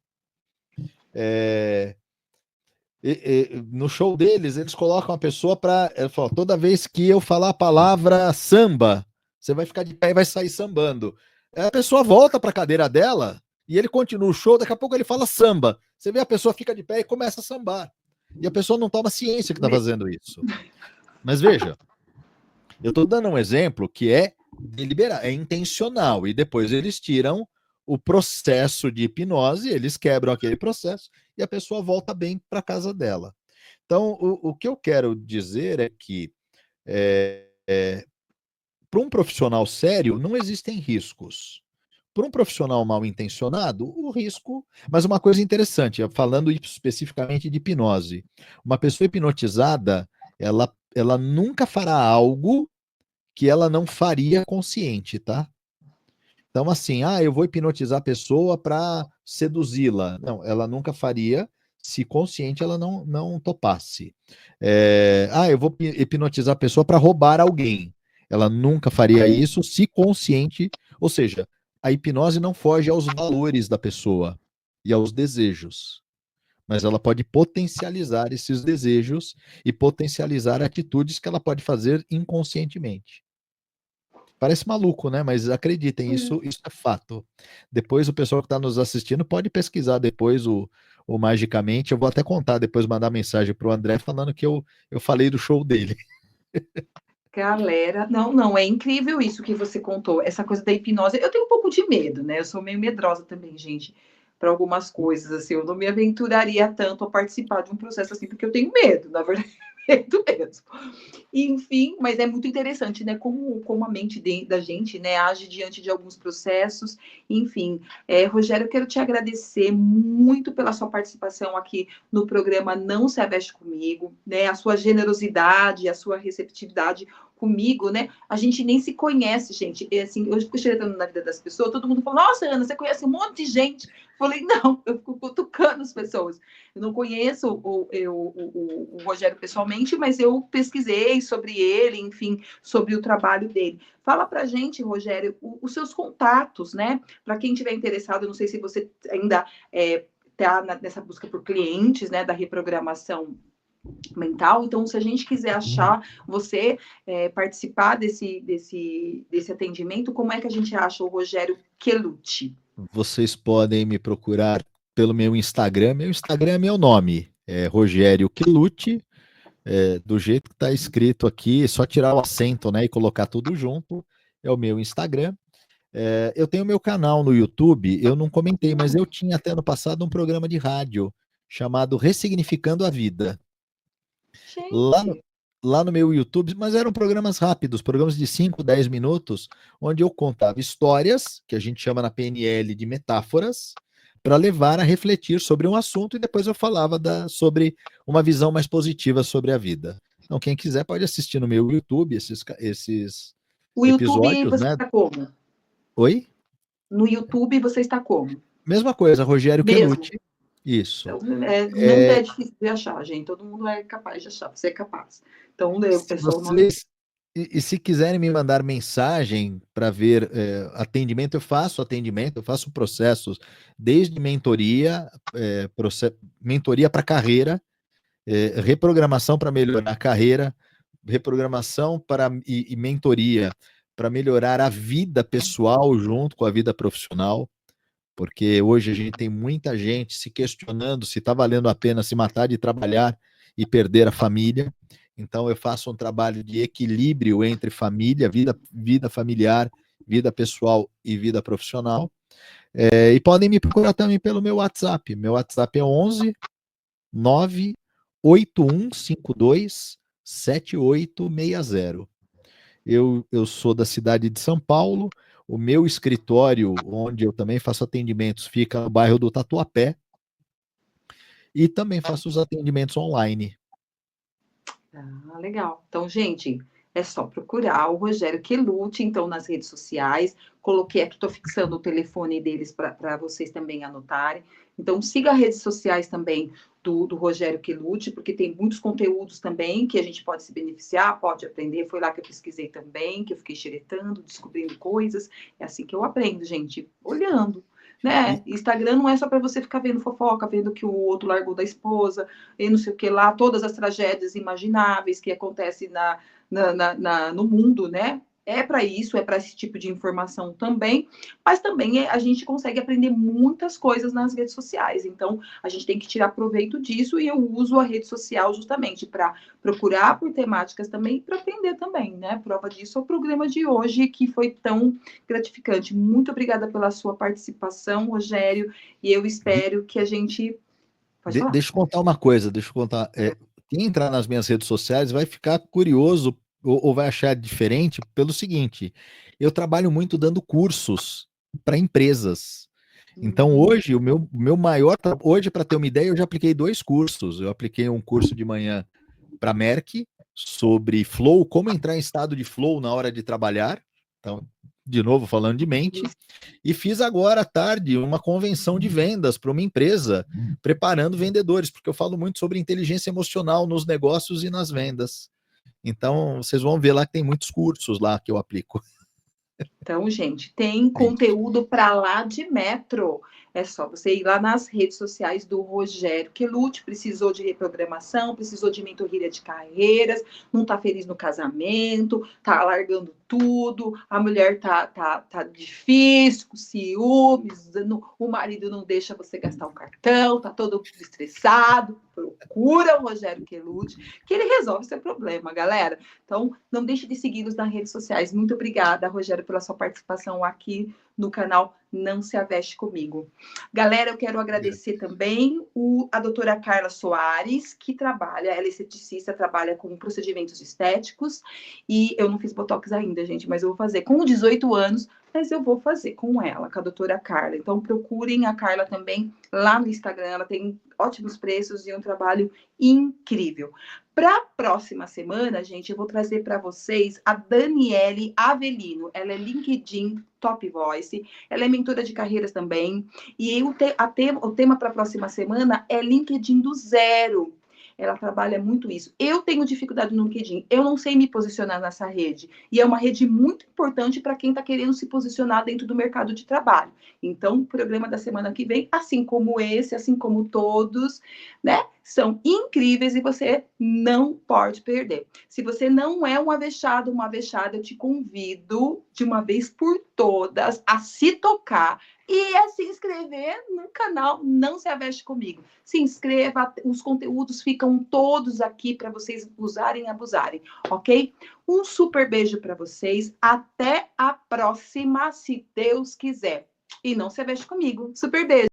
No show deles, eles colocam a pessoa para. Toda vez que eu falar a palavra samba, você vai ficar de pé e vai sair sambando. Aí a pessoa volta para a cadeira dela e ele continua o show, daqui a pouco ele fala samba. Você vê a pessoa fica de pé e começa a sambar. E a pessoa não toma ciência que está fazendo isso. Mas veja, eu estou dando um exemplo que é deliberado, é intencional, e depois eles tiram o processo de hipnose, eles quebram aquele processo e a pessoa volta bem para casa dela. Então, o que eu quero dizer é que para um profissional sério não existem riscos. Para um profissional mal intencionado, o risco. Mas uma coisa interessante, falando especificamente de hipnose, uma pessoa hipnotizada, ela nunca fará algo que ela não faria consciente, tá? Então, assim, eu vou hipnotizar a pessoa para seduzi-la. Não, ela nunca faria se consciente ela não topasse. Eu vou hipnotizar a pessoa para roubar alguém. Ela nunca faria isso se consciente, ou seja, a hipnose não foge aos valores da pessoa e aos desejos, mas ela pode potencializar esses desejos e potencializar atitudes que ela pode fazer inconscientemente. Parece maluco, né? Mas acreditem, isso é fato. Depois o pessoal que está nos assistindo pode pesquisar depois o Magicamente. Eu vou até contar, depois mandar mensagem para o André falando que eu falei do show dele. Galera, não, é incrível isso que você contou, essa coisa da hipnose. Eu tenho um pouco de medo, né? Eu sou meio medrosa também, gente, para algumas coisas, assim. Eu não me aventuraria tanto a participar de um processo assim, porque eu tenho medo, na verdade, medo mesmo. Enfim, mas é muito interessante, né? Como a mente da gente, né, age diante de alguns processos. Enfim, Rogério, eu quero te agradecer muito pela sua participação aqui no programa Não Se Aveste Comigo, né? A sua generosidade, a sua receptividade comigo, né? A gente nem se conhece, gente. E, assim, eu fico chegando na vida das pessoas, todo mundo fala, nossa, Ana, você conhece um monte de gente. Eu falei, não, eu fico cutucando as pessoas. Eu não conheço o Rogério pessoalmente, mas eu pesquisei sobre ele, enfim, sobre o trabalho dele. Fala pra gente, Rogério, os seus contatos, né? Para quem tiver interessado, eu não sei se você ainda está nessa busca por clientes, né, da reprogramação mental. Então, se a gente quiser achar você, participar desse atendimento, como é que a gente acha o Rogério Quelucci? Vocês podem me procurar pelo meu Instagram. Meu Instagram é meu nome, é Rogério Quelucci, do jeito que está escrito aqui, é só tirar o acento, né, e colocar tudo junto. É o meu Instagram. Eu tenho meu canal no YouTube, eu não comentei, mas eu tinha até no passado um programa de rádio chamado Ressignificando a Vida. Lá no, Gente, lá no meu YouTube, mas eram programas rápidos, programas de 5, 10 minutos, onde eu contava histórias, que a gente chama na PNL de metáforas, para levar a refletir sobre um assunto e depois eu falava sobre uma visão mais positiva sobre a vida. Então, quem quiser pode assistir no meu YouTube esses o YouTube episódios, você né? está como? Oi? No YouTube você está como? Mesma coisa, Rogério Mesmo. Quelucci. Isso. Então, não É, é difícil de achar, gente. Todo mundo é capaz de achar. Você é capaz. Então, o se pessoal não. vocês e se quiserem me mandar mensagem para ver atendimento, eu faço processos desde mentoria, mentoria para carreira, reprogramação para melhorar a carreira, reprogramação e mentoria para melhorar a vida pessoal junto com a vida profissional, porque hoje a gente tem muita gente se questionando se está valendo a pena se matar de trabalhar e perder a família. Então, eu faço um trabalho de equilíbrio entre família, vida familiar, vida pessoal e vida profissional. E podem me procurar também pelo meu WhatsApp. Meu WhatsApp é 11 98152 7860. Eu sou da cidade de São Paulo. O meu escritório, onde eu também faço atendimentos, fica no bairro do Tatuapé. E também faço os atendimentos online. Ah, legal. Então, gente, é só procurar o Rogério Quelucci, então, nas redes sociais. Coloquei aqui, estou fixando o telefone deles para vocês também anotarem. Então, siga as redes sociais também do Rogério Quelucci, porque tem muitos conteúdos também que a gente pode se beneficiar, pode aprender. Foi lá que eu pesquisei também, que eu fiquei xeretando, descobrindo coisas. É assim que eu aprendo, gente, olhando. Né? E Instagram não é só para você ficar vendo fofoca, vendo que o outro largou da esposa, e não sei o que lá, todas as tragédias imagináveis que acontecem no mundo, né? É para isso, é para esse tipo de informação também, mas também a gente consegue aprender muitas coisas nas redes sociais. Então, a gente tem que tirar proveito disso e eu uso a rede social justamente para procurar por temáticas também e para aprender também, né? Prova disso é o programa de hoje que foi tão gratificante. Muito obrigada pela sua participação, Rogério, e eu espero que a gente. Pode falar. deixa eu contar uma coisa, deixa eu contar. Quem entrar nas minhas redes sociais vai ficar curioso ou vai achar diferente pelo seguinte: eu trabalho muito dando cursos para empresas. Então, hoje, o meu maior. Hoje, para ter uma ideia, eu já apliquei 2 cursos. Eu apliquei um curso de manhã para a Merck sobre flow, como entrar em estado de flow na hora de trabalhar. Então, de novo falando de mente, e fiz agora à tarde uma convenção de vendas para uma empresa, preparando vendedores, porque eu falo muito sobre inteligência emocional nos negócios e nas vendas. Então, vocês vão ver lá que tem muitos cursos lá que eu aplico. Então, gente, tem conteúdo para lá de metro. É só você ir lá nas redes sociais do Rogério Quelucci. Precisou de reprogramação, precisou de mentoria de carreiras, não está feliz no casamento, está largando tudo, a mulher tá difícil, com ciúmes, o marido não deixa você gastar o cartão, tá todo estressado. Procura o Rogério Quelucci, que ele resolve seu problema, galera. Então, não deixe de segui-los nas redes sociais. Muito obrigada, Rogério, pela sua participação aqui no canal Não Se Aveste Comigo. Galera, eu quero agradecer também a doutora Carla Soares, que trabalha, ela é esteticista, trabalha com procedimentos estéticos, e eu não fiz botox ainda, gente, mas eu vou fazer com 18 anos, mas eu vou fazer com ela, com a doutora Carla. Então, procurem a Carla também lá no Instagram, ela tem ótimos preços e um trabalho incrível. Para a próxima semana, gente, eu vou trazer para vocês a Daniele Avelino. Ela é LinkedIn Top Voice, ela é mentora de carreiras também. E o tema para a próxima semana é LinkedIn do zero. Ela trabalha muito isso. Eu tenho dificuldade no LinkedIn, eu não sei me posicionar nessa rede. E é uma rede muito importante para quem está querendo se posicionar dentro do mercado de trabalho. Então, o programa da semana que vem, assim como esse, assim como todos, né, são incríveis e você não pode perder. Se você não é uma avexada, eu te convido, de uma vez por todas, a se tocar e a se inscrever no canal Não Se Aveste Comigo. Se inscreva, os conteúdos ficam todos aqui para vocês usarem e abusarem, ok? Um super beijo para vocês, até a próxima, se Deus quiser. E não se aveste comigo. Super beijo!